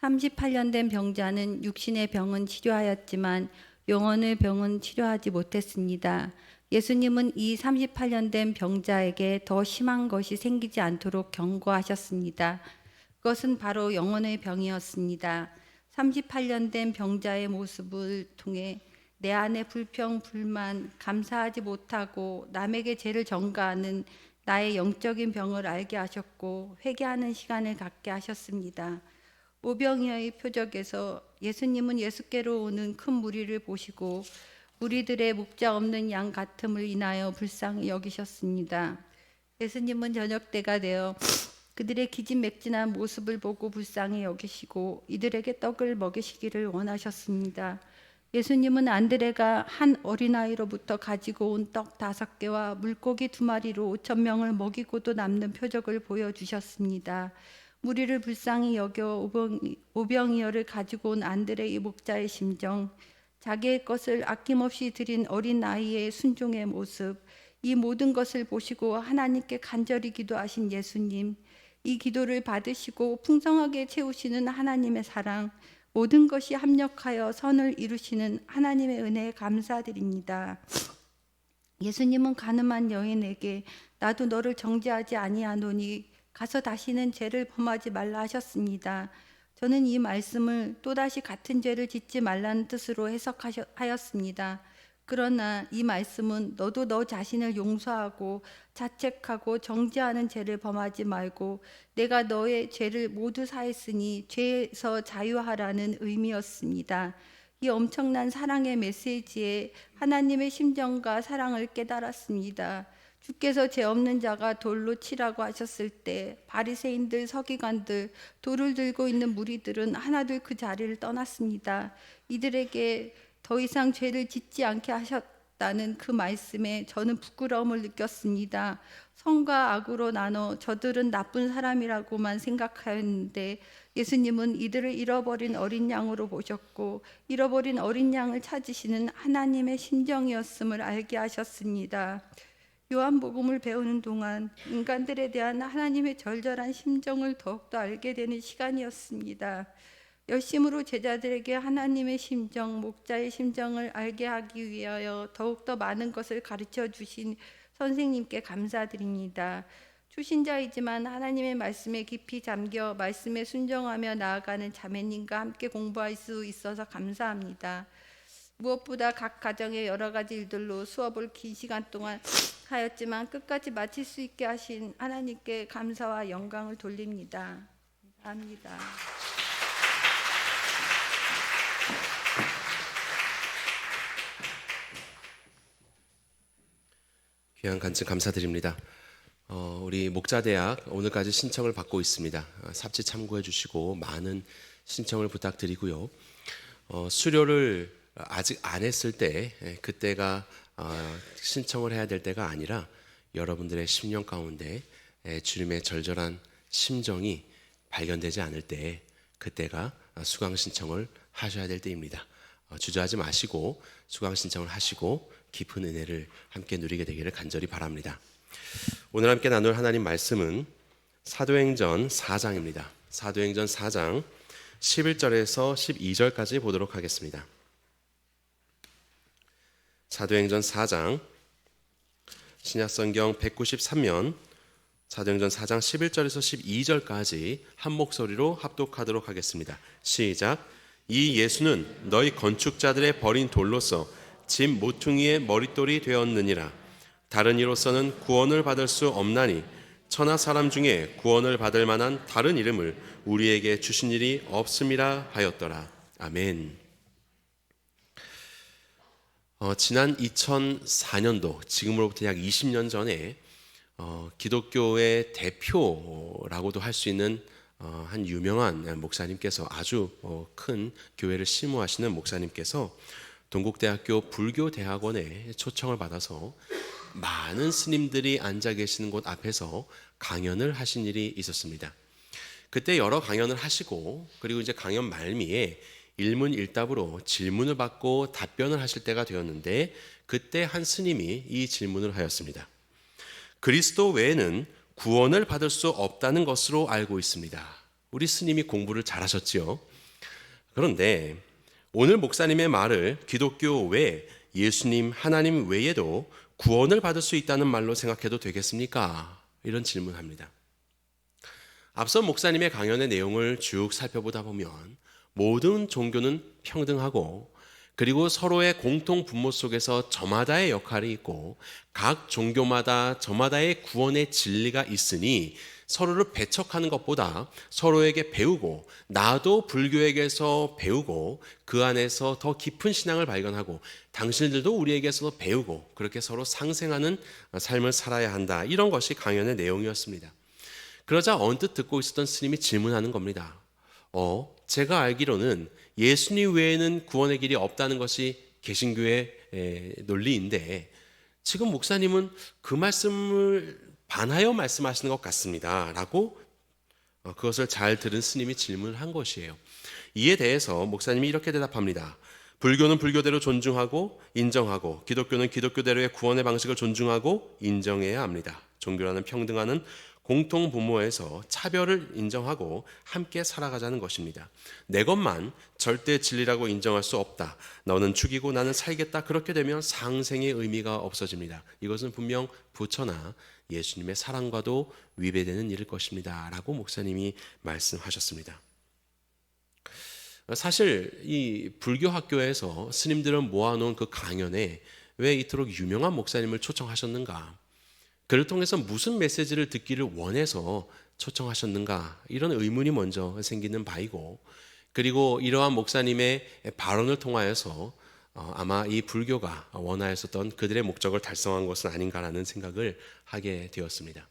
38년 된 병자는 육신의 병은 치료하였지만 영혼의 병은 치료하지 못했습니다. 예수님은 이 38년 된 병자에게 더 심한 것이 생기지 않도록 경고하셨습니다. 그것은 바로 영혼의 병이었습니다. 38년 된 병자의 모습을 통해 내 안에 불평, 불만, 감사하지 못하고 남에게 죄를 전가하는 나의 영적인 병을 알게 하셨고 회개하는 시간을 갖게 하셨습니다. 오병이어의 표적에서 예수님은 예수께로 오는 큰 무리를 보시고 무리들의 목자 없는 양 같음을 인하여 불쌍히 여기셨습니다. 예수님은 저녁 때가 되어 그들의 기진맥진한 모습을 보고 불쌍히 여기시고 이들에게 떡을 먹이시기를 원하셨습니다. 예수님은 안드레가 한 어린아이로부터 가지고 온 떡 5개와 물고기 2마리로 5,000명을 먹이고도 남는 표적을 보여주셨습니다. 무리를 불쌍히 여겨 오병이어를 가지고 온 안드레의 목자의 심정, 자기의 것을 아낌없이 드린 어린 아이의 순종의 모습, 이 모든 것을 보시고 하나님께 간절히 기도하신 예수님, 이 기도를 받으시고 풍성하게 채우시는 하나님의 사랑, 모든 것이 합력하여 선을 이루시는 하나님의 은혜에 감사드립니다. 예수님은 가늠한 여인에게 나도 너를 정죄하지 아니하노니 가서 다시는 죄를 범하지 말라 하셨습니다. 저는 이 말씀을 또다시 같은 죄를 짓지 말라는 뜻으로 해석하였습니다. 그러나 이 말씀은 너도 너 자신을 용서하고 자책하고 정죄하는 죄를 범하지 말고 내가 너의 죄를 모두 사했으니 죄에서 자유하라는 의미였습니다. 이 엄청난 사랑의 메시지에 하나님의 심정과 사랑을 깨달았습니다. 주께서 죄 없는 자가 돌로 치라고 하셨을 때 바리새인들, 서기관들, 돌을 들고 있는 무리들은 하나둘 그 자리를 떠났습니다. 이들에게 더 이상 죄를 짓지 않게 하셨다는 그 말씀에 저는 부끄러움을 느꼈습니다. 선과 악으로 나눠 저들은 나쁜 사람이라고만 생각하였는데 예수님은 이들을 잃어버린 어린 양으로 보셨고 잃어버린 어린 양을 찾으시는 하나님의 심정이었음을 알게 하셨습니다. 요한복음을 배우는 동안 인간들에 대한 하나님의 절절한 심정을 더욱더 알게 되는 시간이었습니다. 열심으로 제자들에게 하나님의 심정, 목자의 심정을 알게 하기 위하여 더욱더 많은 것을 가르쳐 주신 선생님께 감사드립니다. 초신자이지만 하나님의 말씀에 깊이 잠겨 말씀에 순종하며 나아가는 자매님과 함께 공부할 수 있어서 감사합니다. 무엇보다 각 가정의 여러 가지 일들로 수업을 긴 시간 동안 하였지만 끝까지 마칠 수 있게 하신 하나님께 감사와 영광을 돌립니다. 감사합니다. 귀한 간증 감사드립니다. 우리 목자대학 오늘까지 신청을 받고 있습니다. 삽지 참고해 주시고 많은 신청을 부탁드리고요. 수료를 아직 안 했을 때 그때가 신청을 해야 될 때가 아니라 여러분들의 심령 가운데 주님의 절절한 심정이 발견되지 않을 때 그때가 수강 신청을 하셔야 될 때입니다. 주저하지 마시고 수강 신청을 하시고 깊은 은혜를 함께 누리게 되기를 간절히 바랍니다. 오늘 함께 나눌 하나님 말씀은 사도행전 4장입니다. 사도행전 4장 11절에서 12절까지 보도록 하겠습니다. 사도행전 4장 신약성경 193면 사도행전 4장 11절에서 12절까지 한 목소리로 합독하도록 하겠습니다. 시작. 이 예수는 너희 건축자들의 버린 돌로서 집 모퉁이의 머릿돌이 되었느니라. 다른 이로서는 구원을 받을 수 없나니 천하 사람 중에 구원을 받을 만한 다른 이름을 우리에게 주신 일이 없음이라 하였더라. 아멘. 지난 2004년도, 지금으로부터 약 20년 전에 기독교의 대표라고도 할 수 있는 한 유명한 목사님께서, 아주 큰 교회를 심무하시는 목사님께서 동국대학교 불교대학원에 초청을 받아서 많은 스님들이 앉아 계시는 곳 앞에서 강연을 하신 일이 있었습니다. 그때 여러 강연을 하시고, 그리고 이제 강연 말미에 일문일답으로 질문을 받고 답변을 하실 때가 되었는데, 그때 한 스님이 이 질문을 하였습니다. 그리스도 외에는 구원을 받을 수 없다는 것으로 알고 있습니다. 우리 스님이 공부를 잘하셨지요. 그런데 오늘 목사님의 말을 기독교 외 예수님 하나님 외에도 구원을 받을 수 있다는 말로 생각해도 되겠습니까? 이런 질문합니다. 앞서 목사님의 강연의 내용을 쭉 살펴보다 보면 모든 종교는 평등하고, 그리고 서로의 공통 분모 속에서 저마다의 역할이 있고, 각 종교마다 저마다의 구원의 진리가 있으니 서로를 배척하는 것보다 서로에게 배우고, 나도 불교에게서 배우고 그 안에서 더 깊은 신앙을 발견하고 당신들도 우리에게서 배우고, 그렇게 서로 상생하는 삶을 살아야 한다. 이런 것이 강연의 내용이었습니다. 그러자 언뜻 듣고 있었던 스님이 질문하는 겁니다. 제가 알기로는 예수님 외에는 구원의 길이 없다는 것이 개신교의 논리인데, 지금 목사님은 그 말씀을 반하여 말씀하시는 것 같습니다. 라고 그것을 잘 들은 스님이 질문을 한 것이에요. 이에 대해서 목사님이 이렇게 대답합니다. 불교는 불교대로 존중하고 인정하고, 기독교는 기독교대로의 구원의 방식을 존중하고 인정해야 합니다. 종교라는 평등하는 공통 분모에서 차별을 인정하고 함께 살아가자는 것입니다. 내 것만 절대 진리라고 인정할 수 없다. 너는 죽이고 나는 살겠다. 그렇게 되면 상생의 의미가 없어집니다. 이것은 분명 부처나 예수님의 사랑과도 위배되는 일일 것입니다. 라고 목사님이 말씀하셨습니다. 사실 이 불교 학교에서 스님들은 모아놓은 그 강연에 왜 이토록 유명한 목사님을 초청하셨는가? 그를 통해서 무슨 메시지를 듣기를 원해서 초청하셨는가? 이런 의문이 먼저 생기는 바이고, 그리고 이러한 목사님의 발언을 통하여서 아마 이 불교가 원하였었던 그들의 목적을 달성한 것은 아닌가라는 생각을 하게 되었습니다.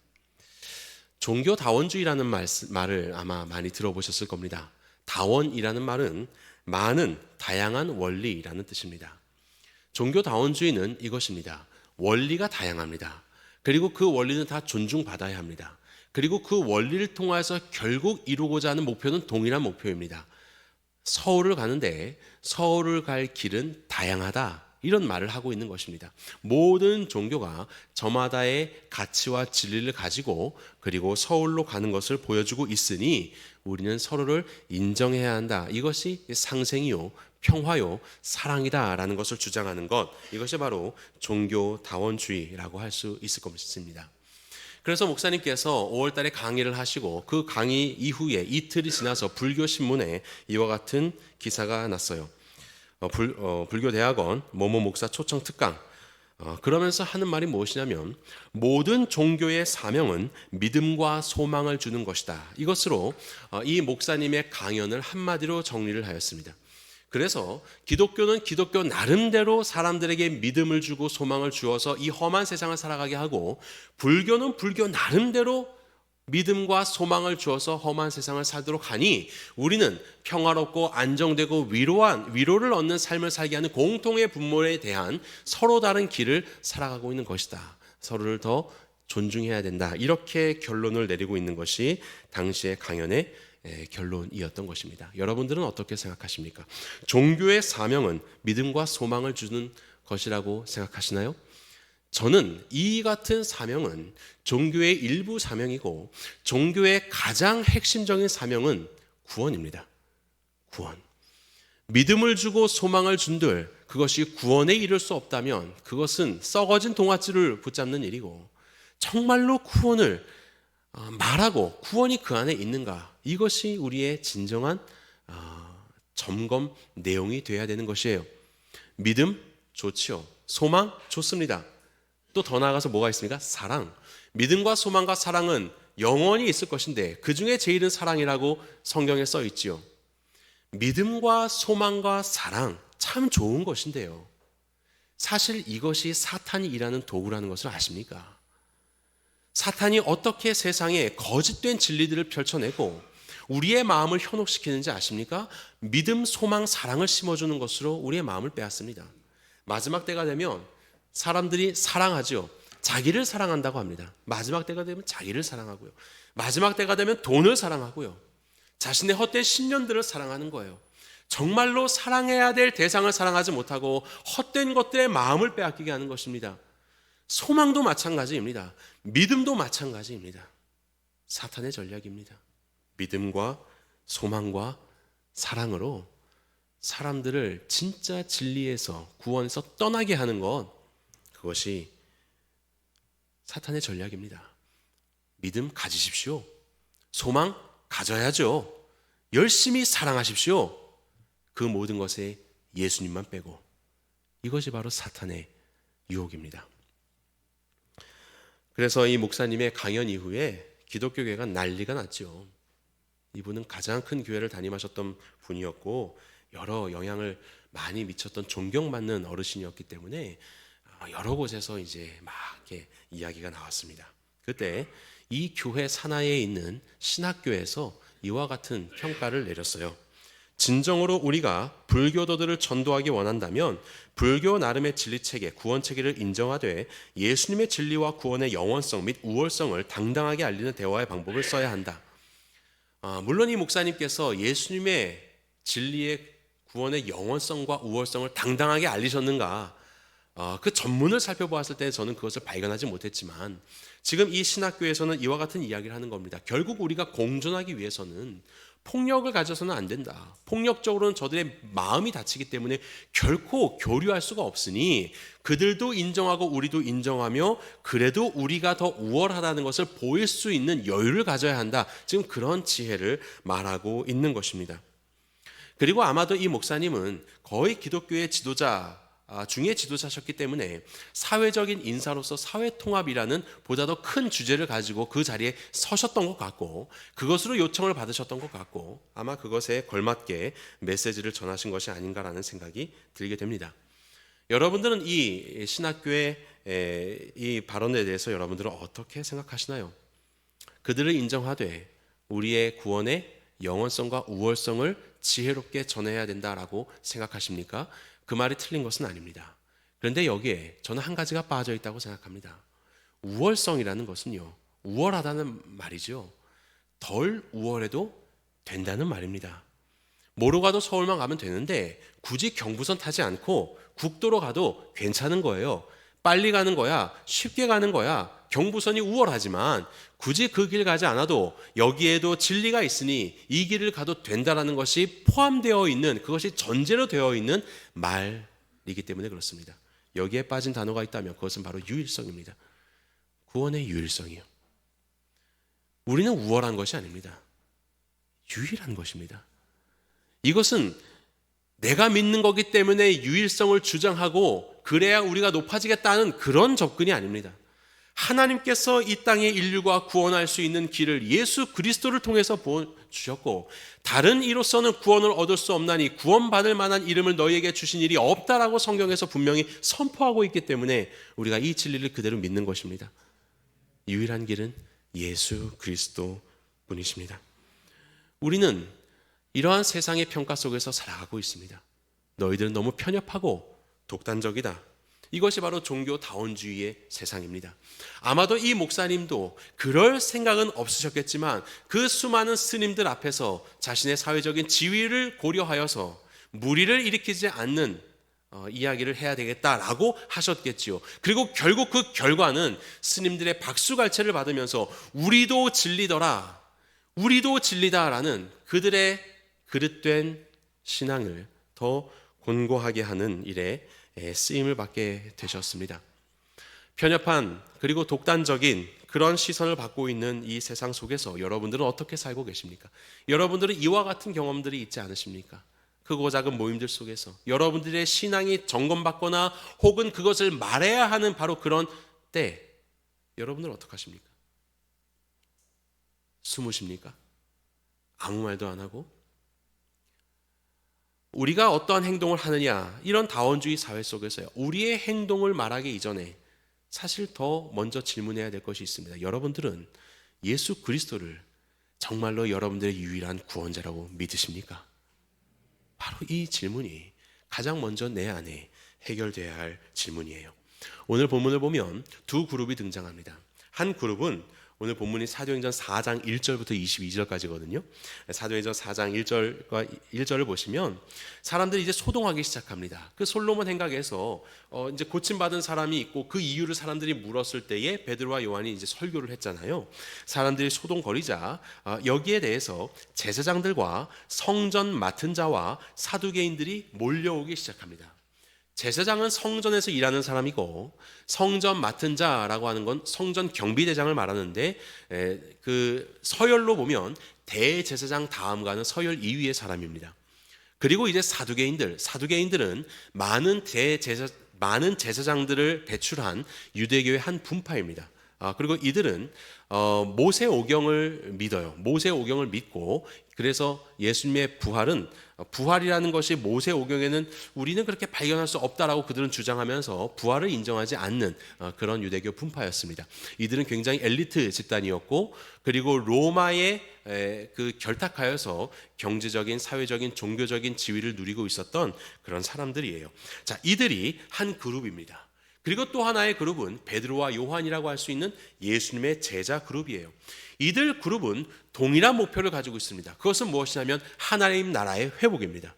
종교다원주의라는 말을 아마 많이 들어보셨을 겁니다. 다원이라는 말은 많은, 다양한 원리라는 뜻입니다. 종교다원주의는 이것입니다. 원리가 다양합니다. 그리고 그 원리는 다 존중받아야 합니다. 그리고 그 원리를 통해서 결국 이루고자 하는 목표는 동일한 목표입니다. 서울을 가는데 서울을 갈 길은 다양하다. 이런 말을 하고 있는 것입니다. 모든 종교가 저마다의 가치와 진리를 가지고, 그리고 서울로 가는 것을 보여주고 있으니 우리는 서로를 인정해야 한다. 이것이 상생이요, 평화요, 사랑이다라는 것을 주장하는 것, 이것이 바로 종교다원주의라고 할 수 있을 것입니다. 그래서 목사님께서 5월달에 강의를 하시고, 그 강의 이후에 이틀이 지나서 불교신문에 이와 같은 기사가 났어요. 불교대학원 모모 목사 초청 특강. 그러면서 하는 말이 무엇이냐면, 모든 종교의 사명은 믿음과 소망을 주는 것이다. 이것으로 이 목사님의 강연을 한마디로 정리를 하였습니다. 그래서 기독교는 기독교 나름대로 사람들에게 믿음을 주고 소망을 주어서 이 험한 세상을 살아가게 하고, 불교는 불교 나름대로 믿음과 소망을 주어서 험한 세상을 살도록 하니, 우리는 평화롭고 안정되고 위로를 얻는 삶을 살게 하는 공통의 분모에 대한 서로 다른 길을 살아가고 있는 것이다. 서로를 더 존중해야 된다. 이렇게 결론을 내리고 있는 것이 당시의 강연의 결론이었던 것입니다. 여러분들은 어떻게 생각하십니까? 종교의 사명은 믿음과 소망을 주는 것이라고 생각하시나요? 저는 이 같은 사명은 종교의 일부 사명이고 종교의 가장 핵심적인 사명은 구원입니다. 구원. 믿음을 주고 소망을 준들 그것이 구원에 이를 수 없다면 그것은 썩어진 동아줄을 붙잡는 일이고, 정말로 구원을 말하고 구원이 그 안에 있는가, 이것이 우리의 진정한 점검 내용이 되어야 되는 것이에요. 믿음 좋지요. 소망 좋습니다. 또 더 나아가서 뭐가 있습니까? 사랑. 믿음과 소망과 사랑은 영원히 있을 것인데 그 중에 제일은 사랑이라고 성경에 써 있지요. 믿음과 소망과 사랑 참 좋은 것인데요, 사실 이것이 사탄이 일하는 도구라는 것을 아십니까? 사탄이 어떻게 세상에 거짓된 진리들을 펼쳐내고 우리의 마음을 현혹시키는지 아십니까? 믿음, 소망, 사랑을 심어주는 것으로 우리의 마음을 빼앗습니다. 마지막 때가 되면 사람들이 사랑하죠. 자기를 사랑한다고 합니다. 마지막 때가 되면 자기를 사랑하고요. 마지막 때가 되면 돈을 사랑하고요. 자신의 헛된 신념들을 사랑하는 거예요. 정말로 사랑해야 될 대상을 사랑하지 못하고 헛된 것들에 마음을 빼앗기게 하는 것입니다. 소망도 마찬가지입니다. 믿음도 마찬가지입니다. 사탄의 전략입니다. 믿음과 소망과 사랑으로 사람들을 진짜 진리에서, 구원에서 떠나게 하는 것, 그것이 사탄의 전략입니다. 믿음 가지십시오. 소망 가져야죠. 열심히 사랑하십시오. 그 모든 것에 예수님만 빼고. 이것이 바로 사탄의 유혹입니다. 그래서 이 목사님의 강연 이후에 기독교계가 난리가 났죠. 이분은 가장 큰 교회를 담임하셨던 분이었고 여러 영향을 많이 미쳤던 존경받는 어르신이었기 때문에 여러 곳에서 이제 막 이렇게 이야기가 나왔습니다. 그때 이 교회 산하에 있는 신학교에서 이와 같은 평가를 내렸어요. 진정으로 우리가 불교도들을 전도하기 원한다면 불교 나름의 진리체계, 구원체계를 인정하되 예수님의 진리와 구원의 영원성 및 우월성을 당당하게 알리는 대화의 방법을 써야 한다. 물론 이 목사님께서 예수님의 진리의 구원의 영원성과 우월성을 당당하게 알리셨는가, 그 전문을 살펴보았을 때 저는 그것을 발견하지 못했지만 지금 이 신학교에서는 이와 같은 이야기를 하는 겁니다. 결국 우리가 공존하기 위해서는 폭력을 가져서는 안 된다. 폭력적으로는 저들의 마음이 다치기 때문에 결코 교류할 수가 없으니 그들도 인정하고 우리도 인정하며 그래도 우리가 더 우월하다는 것을 보일 수 있는 여유를 가져야 한다. 지금 그런 지혜를 말하고 있는 것입니다. 그리고 아마도 이 목사님은 거의 기독교의 지도자 중에 지도자셨기 때문에 사회적인 인사로서 사회통합이라는 보다 더 큰 주제를 가지고 그 자리에 서셨던 것 같고 그것으로 요청을 받으셨던 것 같고 아마 그것에 걸맞게 메시지를 전하신 것이 아닌가라는 생각이 들게 됩니다. 여러분들은 이 신학교의 이 발언에 대해서 여러분들은 어떻게 생각하시나요? 그들을 인정하되 우리의 구원의 영원성과 우월성을 지혜롭게 전해야 된다라고 생각하십니까? 그 말이 틀린 것은 아닙니다. 그런데 여기에 저는 한 가지가 빠져 있다고 생각합니다. 우월성이라는 것은요, 우월하다는 말이죠. 덜 우월해도 된다는 말입니다. 뭐로 가도 서울만 가면 되는데 굳이 경부선 타지 않고 국도로 가도 괜찮은 거예요. 빨리 가는 거야, 쉽게 가는 거야. 경부선이 우월하지만 굳이 그 길 가지 않아도 여기에도 진리가 있으니 이 길을 가도 된다라는 것이 포함되어 있는, 그것이 전제로 되어 있는 말이기 때문에 그렇습니다. 여기에 빠진 단어가 있다면 그것은 바로 유일성입니다. 구원의 유일성이요. 우리는 우월한 것이 아닙니다. 유일한 것입니다. 이것은 내가 믿는 거기 때문에 유일성을 주장하고 그래야 우리가 높아지겠다는 그런 접근이 아닙니다. 하나님께서 이 땅의 인류가 구원할 수 있는 길을 예수 그리스도를 통해서 보여주셨고 다른 이로서는 구원을 얻을 수 없나니 구원받을 만한 이름을 너희에게 주신 일이 없다라고 성경에서 분명히 선포하고 있기 때문에 우리가 이 진리를 그대로 믿는 것입니다. 유일한 길은 예수 그리스도 뿐이십니다. 우리는 이러한 세상의 평가 속에서 살아가고 있습니다. 너희들은 너무 편협하고 독단적이다. 이것이 바로 종교다원주의의 세상입니다. 아마도 이 목사님도 그럴 생각은 없으셨겠지만 그 수많은 스님들 앞에서 자신의 사회적인 지위를 고려하여서 무리를 일으키지 않는 이야기를 해야 되겠다라고 하셨겠지요. 그리고 결국 그 결과는 스님들의 박수갈채를 받으면서 우리도 진리더라, 우리도 진리다라는 그들의 그릇된 신앙을 더 권고하게 하는 일에 쓰임을 받게 되셨습니다. 편협한 그리고 독단적인 그런 시선을 받고 있는 이 세상 속에서 여러분들은 어떻게 살고 계십니까? 여러분들은 이와 같은 경험들이 있지 않으십니까? 크고 작은 모임들 속에서 여러분들의 신앙이 점검받거나 혹은 그것을 말해야 하는 바로 그런 때 여러분들은 어떻게 하십니까? 숨으십니까? 아무 말도 안 하고? 우리가 어떠한 행동을 하느냐, 이런 다원주의 사회 속에서요, 우리의 행동을 말하기 이전에 사실 더 먼저 질문해야 될 것이 있습니다. 여러분들은 예수 그리스도를 정말로 여러분들의 유일한 구원자라고 믿으십니까? 바로 이 질문이 가장 먼저 내 안에 해결돼야 할 질문이에요. 오늘 본문을 보면 두 그룹이 등장합니다. 한 그룹은 오늘 본문이 사도행전 4장 1절부터 22절까지거든요. 사도행전 4장 1절과 1절을 보시면 사람들이 이제 소동하기 시작합니다. 그 솔로몬 행각에서 이제 고침받은 사람이 있고 그 이유를 사람들이 물었을 때에 베드로와 요한이 이제 설교를 했잖아요. 사람들이 소동거리자 여기에 대해서 제사장들과 성전 맡은 자와 사두개인들이 몰려오기 시작합니다. 제사장은 성전에서 일하는 사람이고 성전 맡은 자라고 하는 건 성전 경비대장을 말하는데 그 서열로 보면 대제사장 다음 가는 서열 2위의 사람입니다. 그리고 이제 사두개인들은 많은 제사장들을 배출한 유대교의 한 분파입니다. 그리고 이들은 모세 오경을 믿어요. 모세 오경을 믿고 그래서 예수님의 부활이라는 것이 모세 오경에는 우리는 그렇게 발견할 수 없다라고 그들은 주장하면서 부활을 인정하지 않는 그런 유대교 분파였습니다. 이들은 굉장히 엘리트 집단이었고 그리고 로마에 그 결탁하여서 경제적인, 사회적인, 종교적인 지위를 누리고 있었던 그런 사람들이에요. 자, 이들이 한 그룹입니다. 그리고 또 하나의 그룹은 베드로와 요한이라고 할 수 있는 예수님의 제자 그룹이에요. 이들 그룹은 동일한 목표를 가지고 있습니다. 그것은 무엇이냐면 하나님 나라의 회복입니다.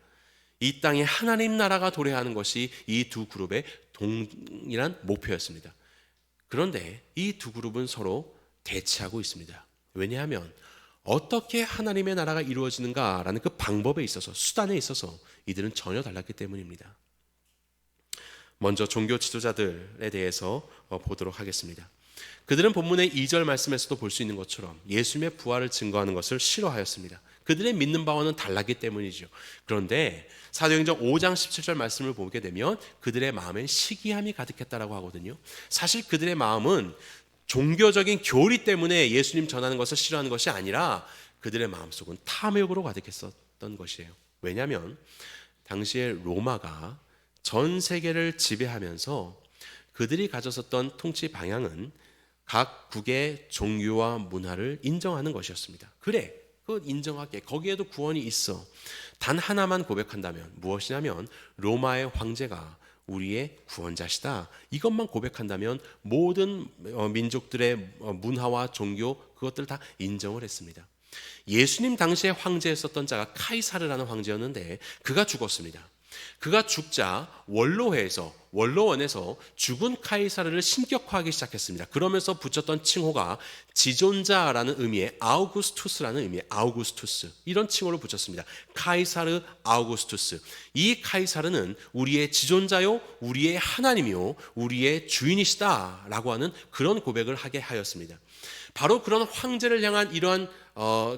이 땅에 하나님 나라가 도래하는 것이 이 두 그룹의 동일한 목표였습니다. 그런데 이 두 그룹은 서로 대치하고 있습니다. 왜냐하면 어떻게 하나님의 나라가 이루어지는가라는 그 방법에 있어서, 수단에 있어서 이들은 전혀 달랐기 때문입니다. 먼저 종교 지도자들에 대해서 보도록 하겠습니다. 그들은 본문의 2절 말씀에서도 볼 수 있는 것처럼 예수님의 부활을 증거하는 것을 싫어하였습니다. 그들의 믿는 바와는 달랐기 때문이죠. 그런데 사도행전 5장 17절 말씀을 보게 되면 그들의 마음엔 시기함이 가득했다라고 하거든요. 사실 그들의 마음은 종교적인 교리 때문에 예수님 전하는 것을 싫어하는 것이 아니라 그들의 마음속은 탐욕으로 가득했었던 것이에요. 왜냐하면 당시에 로마가 전 세계를 지배하면서 그들이 가졌었던 통치 방향은 각 국의 종교와 문화를 인정하는 것이었습니다. 그래, 그건 인정할게. 거기에도 구원이 있어. 단 하나만 고백한다면 무엇이냐면 로마의 황제가 우리의 구원자시다. 이것만 고백한다면 모든 민족들의 문화와 종교 그것들을 다 인정을 했습니다. 예수님 당시에 황제였었던 자가 카이사르라는 황제였는데 그가 죽었습니다. 그가 죽자 원로원에서 죽은 카이사르를 신격화하기 시작했습니다. 그러면서 붙였던 칭호가 지존자라는 의미의 아우구스투스라는 의미의 아우구스투스, 이런 칭호를 붙였습니다. 카이사르 아우구스투스. 이 카이사르는 우리의 지존자요, 우리의 하나님이요, 우리의 주인이시다라고 하는 그런 고백을 하게 하였습니다. 바로 그런 황제를 향한 이러한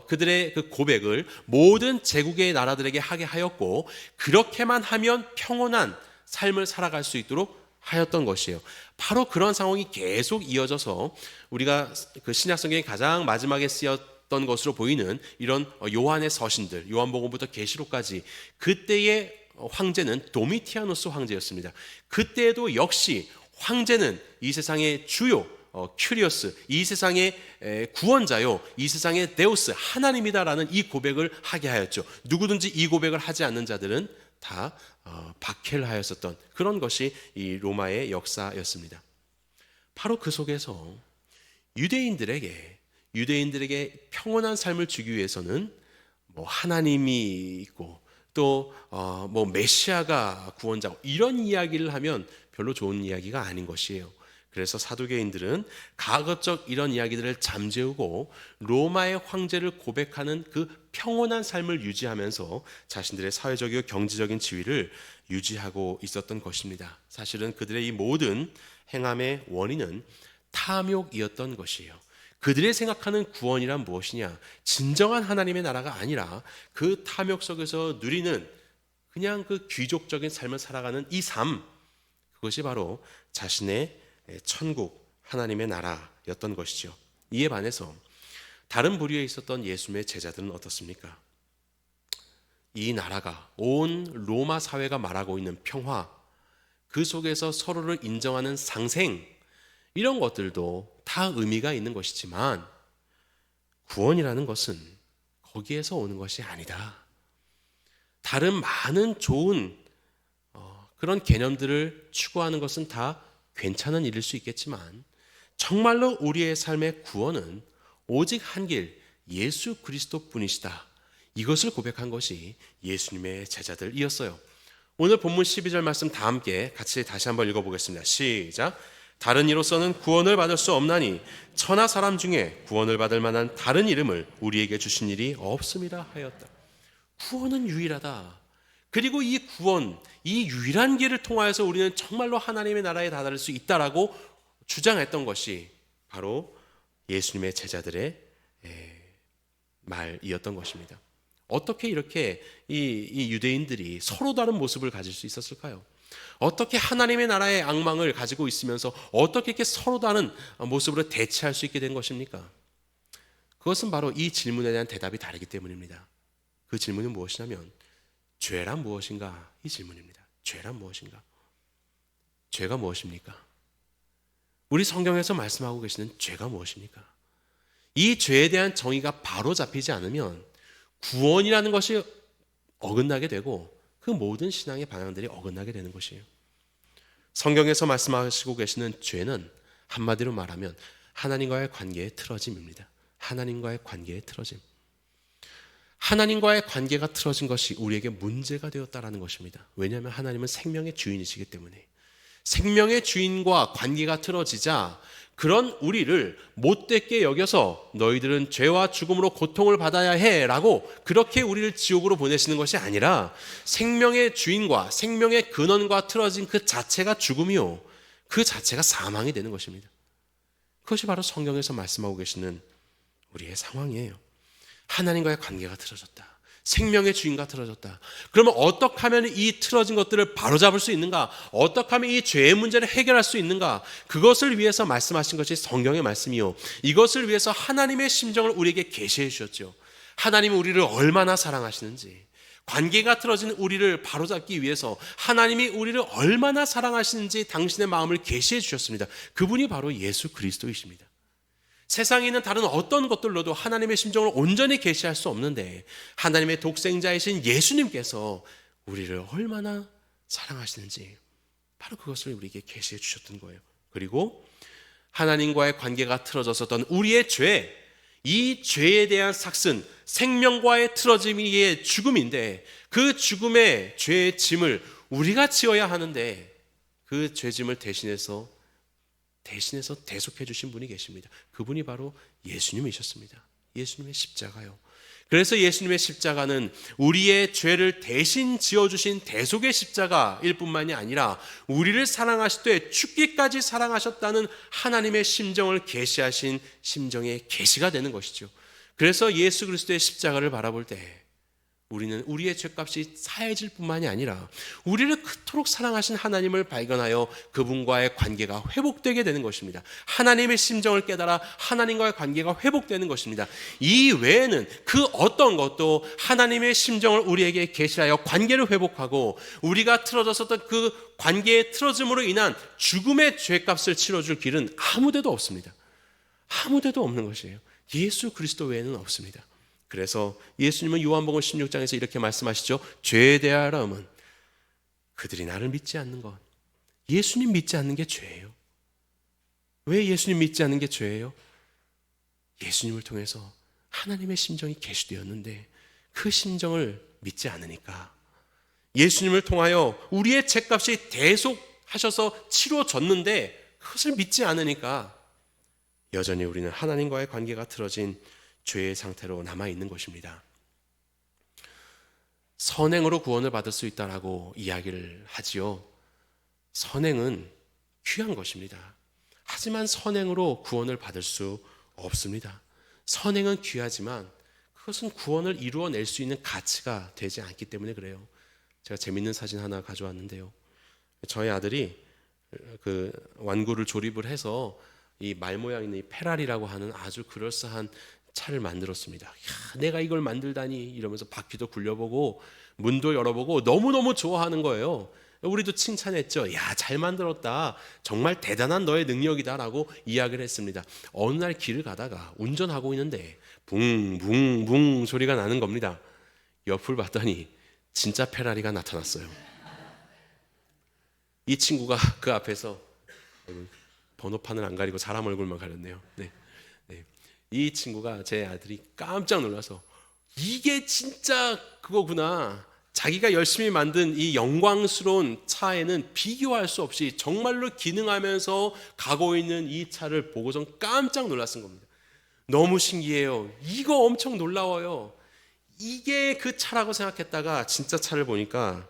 그들의 그 고백을 모든 제국의 나라들에게 하게 하였고, 그렇게만 하면 평온한 삶을 살아갈 수 있도록 하였던 것이에요. 바로 그런 상황이 계속 이어져서 우리가 그 신약성경의 가장 마지막에 쓰였던 것으로 보이는 이런 요한의 서신들, 요한복음부터 계시록까지, 그때의 황제는 도미티아누스 황제였습니다. 그때에도 역시 황제는 이 세상의 주요 큐리오스, 이 세상의 구원자요, 이 세상의 데우스, 하나님이다라는 이 고백을 하게 하였죠. 누구든지 이 고백을 하지 않는 자들은 다 박해를 하였었던 그런 것이 이 로마의 역사였습니다. 바로 그 속에서 유대인들에게 평온한 삶을 주기 위해서는 뭐 하나님이 있고 또 뭐 메시아가 구원자 이런 이야기를 하면 별로 좋은 이야기가 아닌 것이에요. 그래서 사두개인들은 가급적 이런 이야기들을 잠재우고 로마의 황제를 고백하는 그 평온한 삶을 유지하면서 자신들의 사회적이고 경제적인 지위를 유지하고 있었던 것입니다. 사실은 그들의 이 모든 행함의 원인은 탐욕이었던 것이에요. 그들이 생각하는 구원이란 무엇이냐? 진정한 하나님의 나라가 아니라 그 탐욕 속에서 누리는 그냥 그 귀족적인 삶을 살아가는 이 삶, 그것이 바로 자신의 천국, 하나님의 나라였던 것이죠. 이에 반해서 다른 부류에 있었던 예수님의 제자들은 어떻습니까? 이 나라가 온 로마 사회가 말하고 있는 평화, 그 속에서 서로를 인정하는 상생, 이런 것들도 다 의미가 있는 것이지만 구원이라는 것은 거기에서 오는 것이 아니다. 다른 많은 좋은 그런 개념들을 추구하는 것은 다 괜찮은 일일 수 있겠지만 정말로 우리의 삶의 구원은 오직 한 길 예수 그리스도뿐이시다. 이것을 고백한 것이 예수님의 제자들이었어요. 오늘 본문 12절 말씀 다 함께 같이 다시 한번 읽어보겠습니다. 시작. 다른 이로서는 구원을 받을 수 없나니 천하 사람 중에 구원을 받을 만한 다른 이름을 우리에게 주신 일이 없음이라 하였다. 구원은 유일하다. 그리고 이 구원, 이 유일한 길을 통하여서 우리는 정말로 하나님의 나라에 다다를 수 있다라고 주장했던 것이 바로 예수님의 제자들의 말이었던 것입니다. 어떻게 이렇게 이 유대인들이 서로 다른 모습을 가질 수 있었을까요? 어떻게 하나님의 나라의 앙망을 가지고 있으면서 어떻게 이렇게 서로 다른 모습으로 대치할 수 있게 된 것입니까? 그것은 바로 이 질문에 대한 대답이 다르기 때문입니다. 그 질문은 무엇이냐면 죄란 무엇인가? 이 질문입니다. 죄란 무엇인가? 죄가 무엇입니까? 우리 성경에서 말씀하고 계시는 죄가 무엇입니까? 이 죄에 대한 정의가 바로 잡히지 않으면 구원이라는 것이 어긋나게 되고 그 모든 신앙의 방향들이 어긋나게 되는 것이에요. 성경에서 말씀하시고 계시는 죄는 한마디로 말하면 하나님과의 관계의 틀어짐입니다. 하나님과의 관계의 틀어짐. 하나님과의 관계가 틀어진 것이 우리에게 문제가 되었다라는 것입니다. 왜냐하면 하나님은 생명의 주인이시기 때문에 생명의 주인과 관계가 틀어지자 그런 우리를 못되게 여겨서 너희들은 죄와 죽음으로 고통을 받아야 해라고 그렇게 우리를 지옥으로 보내시는 것이 아니라 생명의 주인과 생명의 근원과 틀어진 그 자체가 죽음이요, 그 자체가 사망이 되는 것입니다. 그것이 바로 성경에서 말씀하고 계시는 우리의 상황이에요. 하나님과의 관계가 틀어졌다. 생명의 주인과 틀어졌다. 그러면 어떻게 하면 이 틀어진 것들을 바로잡을 수 있는가? 어떻게 하면 이 죄의 문제를 해결할 수 있는가? 그것을 위해서 말씀하신 것이 성경의 말씀이요, 이것을 위해서 하나님의 심정을 우리에게 계시해 주셨죠. 하나님은 우리를 얼마나 사랑하시는지, 관계가 틀어진 우리를 바로잡기 위해서 하나님이 우리를 얼마나 사랑하시는지 당신의 마음을 계시해 주셨습니다. 그분이 바로 예수 그리스도이십니다. 세상에 있는 다른 어떤 것들로도 하나님의 심정을 온전히 계시할 수 없는데 하나님의 독생자이신 예수님께서 우리를 얼마나 사랑하시는지 바로 그것을 우리에게 계시해 주셨던 거예요. 그리고 하나님과의 관계가 틀어졌었던 우리의 죄, 이 죄에 대한 삭슨, 생명과의 틀어짐이 죽음인데 그 죽음의 죄의 짐을 우리가 지어야 하는데 그 죄짐을 대신해서 대속해 주신 분이 계십니다. 그분이 바로 예수님이셨습니다. 예수님의 십자가요. 그래서 예수님의 십자가는 우리의 죄를 대신 지어주신 대속의 십자가일 뿐만이 아니라 우리를 사랑하실 때 죽기까지 사랑하셨다는 하나님의 심정을 계시하신 심정의 계시가 되는 것이죠. 그래서 예수 그리스도의 십자가를 바라볼 때 우리는 우리의 죄값이 사해질 뿐만이 아니라 우리를 그토록 사랑하신 하나님을 발견하여 그분과의 관계가 회복되게 되는 것입니다. 하나님의 심정을 깨달아 하나님과의 관계가 회복되는 것입니다. 이 외에는 그 어떤 것도 하나님의 심정을 우리에게 계시하여 관계를 회복하고 우리가 틀어졌었던 그 관계의 틀어짐으로 인한 죽음의 죄값을 치러줄 길은 아무데도 없습니다. 아무데도 없는 것이에요. 예수 그리스도 외에는 없습니다. 그래서 예수님은 요한복음 16장에서 이렇게 말씀하시죠. 죄에 대하여는 그들이 나를 믿지 않는 것. 예수님 믿지 않는 게 죄예요. 왜 예수님 믿지 않는 게 죄예요? 예수님을 통해서 하나님의 심정이 계시되었는데 그 심정을 믿지 않으니까 예수님을 통하여 우리의 죄값이 대속하셔서 치루어졌는데 그것을 믿지 않으니까 여전히 우리는 하나님과의 관계가 틀어진 죄의 상태로 남아있는 것입니다. 선행으로 구원을 받을 수 있다라고 이야기를 하지요. 선행은 귀한 것입니다. 하지만 선행으로 구원을 받을 수 없습니다. 선행은 귀하지만 그것은 구원을 이루어낼 수 있는 가치가 되지 않기 때문에 그래요. 제가 재밌는 사진 하나 가져왔는데요. 저희 아들이 그 완구를 조립을 해서 이 말 모양 있는 이 페라리라고 하는 아주 그럴싸한 차를 만들었습니다. 야, 내가 이걸 만들다니 이러면서 바퀴도 굴려보고 문도 열어보고 너무너무 좋아하는 거예요. 우리도 칭찬했죠. 야, 잘 만들었다. 정말 대단한 너의 능력이다라고 이야기를 했습니다. 어느 날 길을 가다가 운전하고 있는데 붕붕붕 소리가 나는 겁니다. 옆을 봤더니 진짜 페라리가 나타났어요. 이 친구가 그 앞에서 번호판을 안 가리고 사람 얼굴만 가렸네요. 네. 이 친구가, 제 아들이 깜짝 놀라서 이게 진짜 그거구나. 자기가 열심히 만든 이 영광스러운 차에는 비교할 수 없이 정말로 기능하면서 가고 있는 이 차를 보고선 깜짝 놀랐은 겁니다. 너무 신기해요. 이거 엄청 놀라워요. 이게 그 차라고 생각했다가 진짜 차를 보니까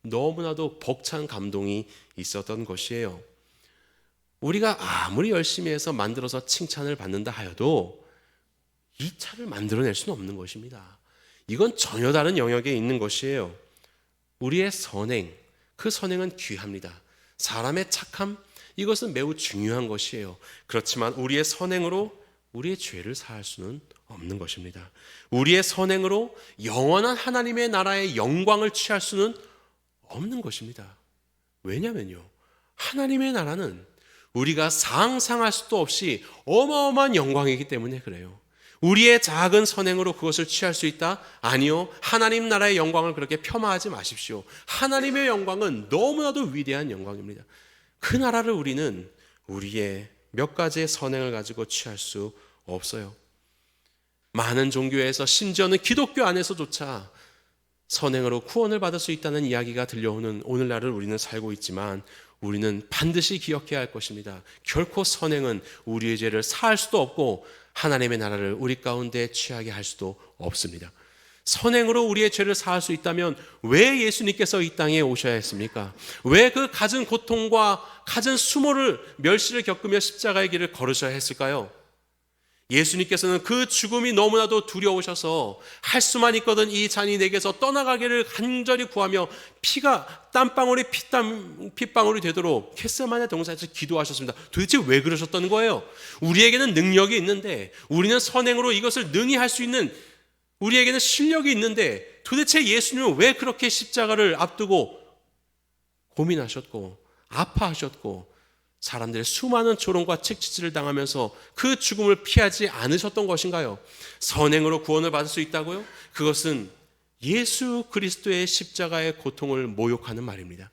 너무나도 벅찬 감동이 있었던 것이에요. 우리가 아무리 열심히 해서 만들어서 칭찬을 받는다 하여도 이 차를 만들어낼 수는 없는 것입니다. 이건 전혀 다른 영역에 있는 것이에요. 우리의 선행, 그 선행은 귀합니다. 사람의 착함, 이것은 매우 중요한 것이에요. 그렇지만 우리의 선행으로 우리의 죄를 사할 수는 없는 것입니다. 우리의 선행으로 영원한 하나님의 나라의 영광을 취할 수는 없는 것입니다. 왜냐면요, 하나님의 나라는 우리가 상상할 수도 없이 어마어마한 영광이기 때문에 그래요. 우리의 작은 선행으로 그것을 취할 수 있다? 아니요. 하나님 나라의 영광을 그렇게 폄하하지 마십시오. 하나님의 영광은 너무나도 위대한 영광입니다. 그 나라를 우리는 우리의 몇 가지의 선행을 가지고 취할 수 없어요. 많은 종교에서, 심지어는 기독교 안에서조차 선행으로 구원을 받을 수 있다는 이야기가 들려오는 오늘날을 우리는 살고 있지만 우리는 반드시 기억해야 할 것입니다. 결코 선행은 우리의 죄를 사할 수도 없고 하나님의 나라를 우리 가운데 취하게 할 수도 없습니다. 선행으로 우리의 죄를 사할 수 있다면 왜 예수님께서 이 땅에 오셔야 했습니까? 왜 그 갖은 고통과 갖은 수모를, 멸시를 겪으며 십자가의 길을 걸으셔야 했을까요? 예수님께서는 그 죽음이 너무나도 두려우셔서 할 수만 있거든 이 잔이 내게서 떠나가기를 간절히 구하며 피가 땀방울이 핏방울이 되도록 겟세마네 동산에서 기도하셨습니다. 도대체 왜 그러셨던 거예요? 우리에게는 능력이 있는데, 우리는 선행으로 이것을 능히 할 수 있는, 우리에게는 실력이 있는데 도대체 예수님은 왜 그렇게 십자가를 앞두고 고민하셨고 아파하셨고 사람들의 수많은 조롱과 책치질을 당하면서 그 죽음을 피하지 않으셨던 것인가요? 선행으로 구원을 받을 수 있다고요? 그것은 예수 그리스도의 십자가의 고통을 모욕하는 말입니다.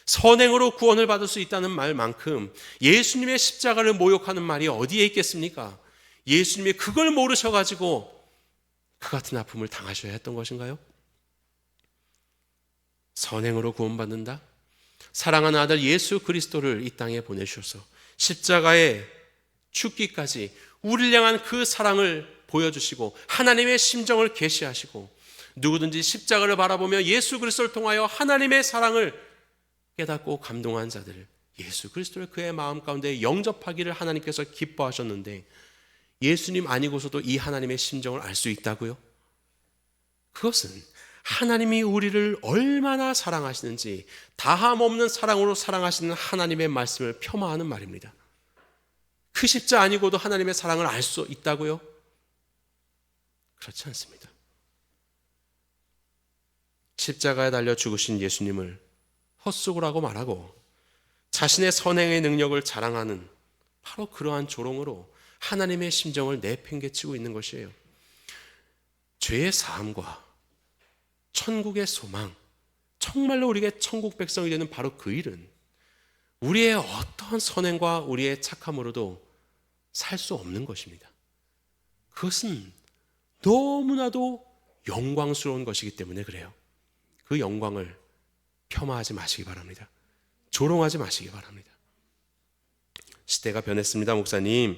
선행으로 구원을 받을 수 있다는 말만큼 예수님의 십자가를 모욕하는 말이 어디에 있겠습니까? 예수님이 그걸 모르셔가지고 그 같은 아픔을 당하셔야 했던 것인가요? 선행으로 구원받는다? 사랑하는 아들 예수 그리스도를 이 땅에 보내주셔서 십자가에 죽기까지 우리를 향한 그 사랑을 보여주시고 하나님의 심정을 계시하시고 누구든지 십자가를 바라보며 예수 그리스도를 통하여 하나님의 사랑을 깨닫고 감동한 자들, 예수 그리스도를 그의 마음 가운데 영접하기를 하나님께서 기뻐하셨는데 예수님 아니고서도 이 하나님의 심정을 알 수 있다고요? 그것은 하나님이 우리를 얼마나 사랑하시는지 다함 없는 사랑으로 사랑하시는 하나님의 말씀을 폄하하는 말입니다. 그 십자 아니고도 하나님의 사랑을 알 수 있다고요? 그렇지 않습니다. 십자가에 달려 죽으신 예수님을 헛수고라고 말하고 자신의 선행의 능력을 자랑하는 바로 그러한 조롱으로 하나님의 심정을 내팽개치고 있는 것이에요. 죄의 사함과 천국의 소망, 정말로 우리에게 천국 백성이 되는 바로 그 일은 우리의 어떠한 선행과 우리의 착함으로도 살 수 없는 것입니다. 그것은 너무나도 영광스러운 것이기 때문에 그래요. 그 영광을 폄하하지 마시기 바랍니다. 조롱하지 마시기 바랍니다. 시대가 변했습니다, 목사님.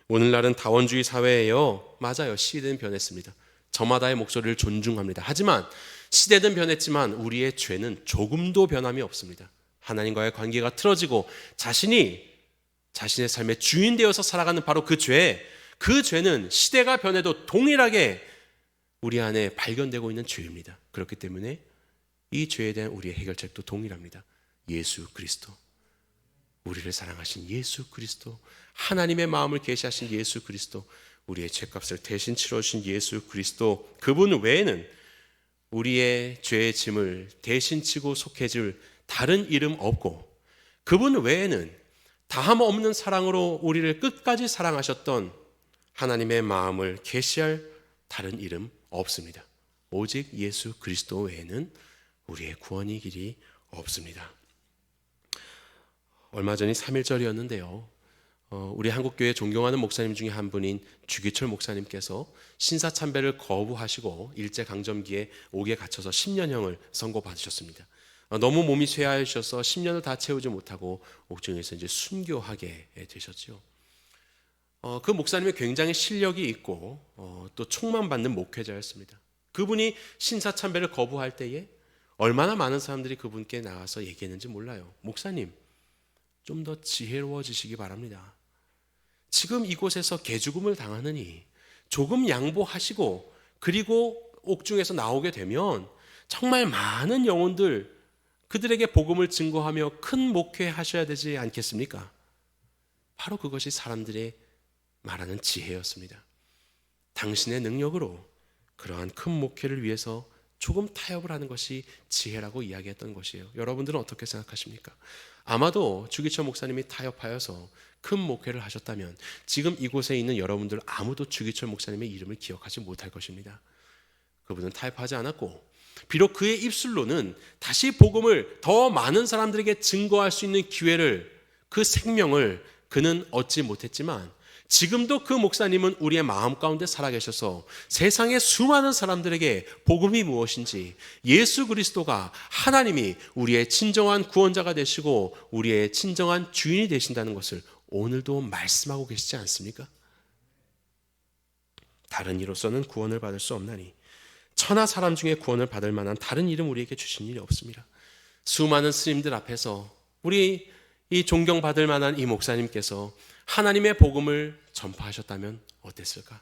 오늘날은 다원주의 사회예요. 맞아요. 시대는 변했습니다. 저마다의 목소리를 존중합니다. 하지만 시대는 변했지만 우리의 죄는 조금도 변함이 없습니다. 하나님과의 관계가 틀어지고 자신이 자신의 삶의 주인 되어서 살아가는 바로 그 죄는 시대가 변해도 동일하게 우리 안에 발견되고 있는 죄입니다. 그렇기 때문에 이 죄에 대한 우리의 해결책도 동일합니다. 예수 그리스도, 우리를 사랑하신 예수 그리스도, 하나님의 마음을 계시하신 예수 그리스도, 우리의 죄값을 대신 치러주신 예수 그리스도, 그분 외에는 우리의 죄의 짐을 대신 지고 속해줄 다른 이름 없고, 그분 외에는 다함 없는 사랑으로 우리를 끝까지 사랑하셨던 하나님의 마음을 계시할 다른 이름 없습니다. 오직 예수 그리스도 외에는 우리의 구원의 길이 없습니다. 얼마 전이 3.1절이었는데요. 우리 한국교회 존경하는 목사님 중에 한 분인 주기철 목사님께서 신사참배를 거부하시고 일제강점기에 옥에 갇혀서 10년형을 선고받으셨습니다. 너무 몸이 쇠하셔서 10년을 다 채우지 못하고 옥중에서 이제 순교하게 되셨죠. 그 목사님이 굉장히 실력이 있고 또 총망받는 목회자였습니다. 그분이 신사참배를 거부할 때에 얼마나 많은 사람들이 그분께 나와서 얘기했는지 몰라요. 목사님, 좀 더 지혜로워지시기 바랍니다. 지금 이곳에서 개죽음을 당하느니 조금 양보하시고 그리고 옥중에서 나오게 되면 정말 많은 영혼들, 그들에게 복음을 증거하며 큰 목회하셔야 되지 않겠습니까? 바로 그것이 사람들의 말하는 지혜였습니다. 당신의 능력으로 그러한 큰 목회를 위해서 조금 타협을 하는 것이 지혜라고 이야기했던 것이에요. 여러분들은 어떻게 생각하십니까? 아마도 주기철 목사님이 타협하여서 큰 목회를 하셨다면 지금 이곳에 있는 여러분들 아무도 주기철 목사님의 이름을 기억하지 못할 것입니다. 그분은 타협하지 않았고, 비록 그의 입술로는 다시 복음을 더 많은 사람들에게 증거할 수 있는 기회를, 그 생명을 그는 얻지 못했지만 지금도 그 목사님은 우리의 마음 가운데 살아계셔서 세상의 수많은 사람들에게 복음이 무엇인지, 예수 그리스도가 하나님이 우리의 진정한 구원자가 되시고 우리의 진정한 주인이 되신다는 것을 오늘도 말씀하고 계시지 않습니까? 다른 이로서는 구원을 받을 수 없나니 천하 사람 중에 구원을 받을 만한 다른 이름 우리에게 주신 일이 없습니다. 수많은 스님들 앞에서 우리 이 존경받을 만한 이 목사님께서 하나님의 복음을 전파하셨다면 어땠을까?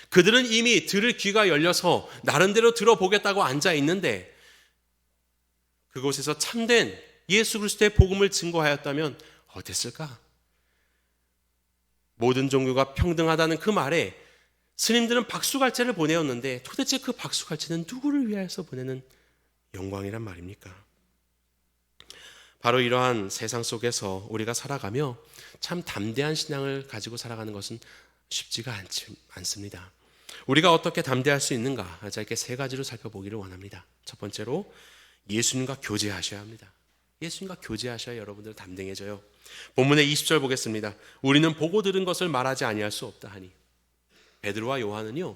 그들은 이미 들을 귀가 열려서 나름대로 들어보겠다고 앉아 있는데 그곳에서 참된 예수 그리스도의 복음을 증거하였다면 어땠을까? 모든 종교가 평등하다는 그 말에 스님들은 박수갈채를 보내었는데 도대체 그 박수갈채는 누구를 위하여서 보내는 영광이란 말입니까? 바로 이러한 세상 속에서 우리가 살아가며 참 담대한 신앙을 가지고 살아가는 것은 쉽지가 않습니다. 우리가 어떻게 담대할 수 있는가? 짧게 세 가지로 살펴보기를 원합니다. 첫 번째로 예수님과 교제하셔야 합니다. 예수님과 교제하셔야 여러분들 담대해져요. 본문의 20절 보겠습니다. 우리는 보고 들은 것을 말하지 아니할 수 없다 하니. 베드로와 요한은요,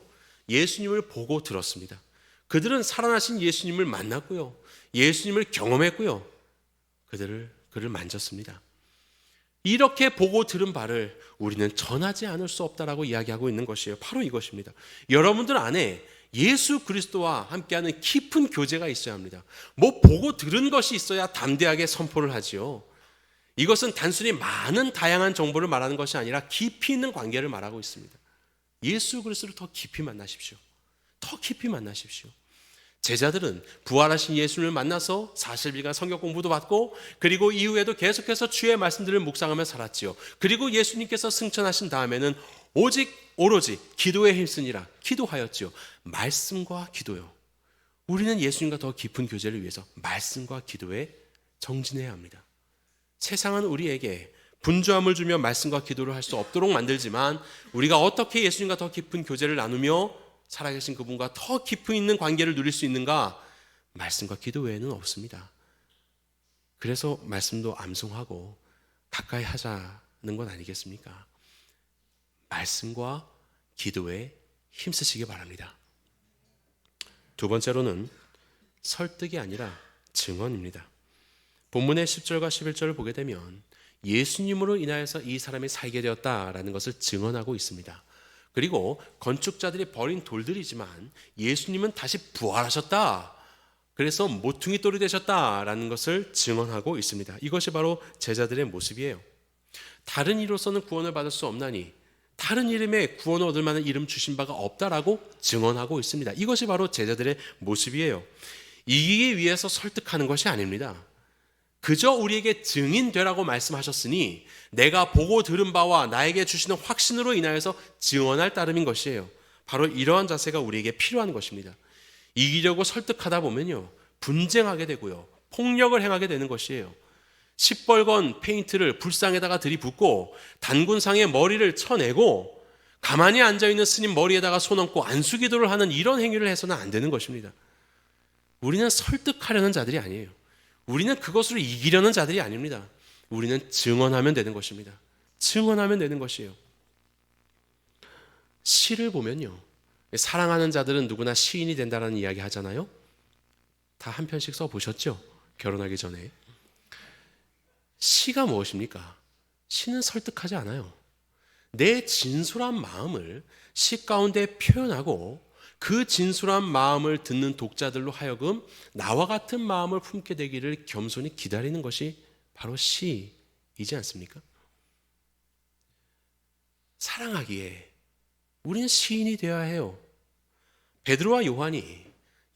예수님을 보고 들었습니다. 그들은 살아나신 예수님을 만났고요, 예수님을 경험했고요, 그를 만졌습니다. 이렇게 보고 들은 바를 우리는 전하지 않을 수 없다라고 이야기하고 있는 것이에요. 바로 이것입니다. 여러분들 안에 예수 그리스도와 함께하는 깊은 교제가 있어야 합니다. 뭐 보고 들은 것이 있어야 담대하게 선포를 하지요. 이것은 단순히 많은 다양한 정보를 말하는 것이 아니라 깊이 있는 관계를 말하고 있습니다. 예수 그리스도를 더 깊이 만나십시오. 더 깊이 만나십시오. 제자들은 부활하신 예수님을 만나서 40일간 성경 공부도 받고 그리고 이후에도 계속해서 주의 말씀들을 묵상하며 살았지요. 그리고 예수님께서 승천하신 다음에는 오로지 기도에 힘쓰니라 기도하였지요. 말씀과 기도요. 우리는 예수님과 더 깊은 교제를 위해서 말씀과 기도에 정진해야 합니다. 세상은 우리에게 분주함을 주며 말씀과 기도를 할 수 없도록 만들지만 우리가 어떻게 예수님과 더 깊은 교제를 나누며 살아계신 그분과 더 깊이 있는 관계를 누릴 수 있는가? 말씀과 기도 외에는 없습니다. 그래서 말씀도 암송하고 가까이 하자는 것 아니겠습니까? 말씀과 기도에 힘쓰시기 바랍니다. 두 번째로는 설득이 아니라 증언입니다. 본문의 10절과 11절을 보게 되면 예수님으로 인하여서 이 사람이 살게 되었다라는 것을 증언하고 있습니다. 그리고 건축자들이 버린 돌들이지만 예수님은 다시 부활하셨다. 그래서 모퉁이 돌이 되셨다라는 것을 증언하고 있습니다. 이것이 바로 제자들의 모습이에요. 다른 이로서는 구원을 받을 수 없나니 다른 이름에 구원을 얻을 만한 이름 주신 바가 없다라고 증언하고 있습니다. 이것이 바로 제자들의 모습이에요. 이기기 위해서 설득하는 것이 아닙니다. 그저 우리에게 증인되라고 말씀하셨으니 내가 보고 들은 바와 나에게 주시는 확신으로 인하여서 증언할 따름인 것이에요. 바로 이러한 자세가 우리에게 필요한 것입니다. 이기려고 설득하다 보면요, 분쟁하게 되고요, 폭력을 행하게 되는 것이에요. 시뻘건 페인트를 불상에다가 들이붓고 단군상의 머리를 쳐내고 가만히 앉아있는 스님 머리에다가 손 얹고 안수기도를 하는 이런 행위를 해서는 안 되는 것입니다. 우리는 설득하려는 자들이 아니에요. 우리는 그것으로 이기려는 자들이 아닙니다. 우리는 증언하면 되는 것입니다. 증언하면 되는 것이에요. 시를 보면요, 사랑하는 자들은 누구나 시인이 된다는 이야기 하잖아요. 다 한 편씩 써보셨죠? 결혼하기 전에. 시가 무엇입니까? 시는 설득하지 않아요. 내 진솔한 마음을 시 가운데 표현하고 그 진솔한 마음을 듣는 독자들로 하여금 나와 같은 마음을 품게 되기를 겸손히 기다리는 것이 바로 시이지 않습니까? 사랑하기에 우리는 시인이 되어야 해요. 베드로와 요한이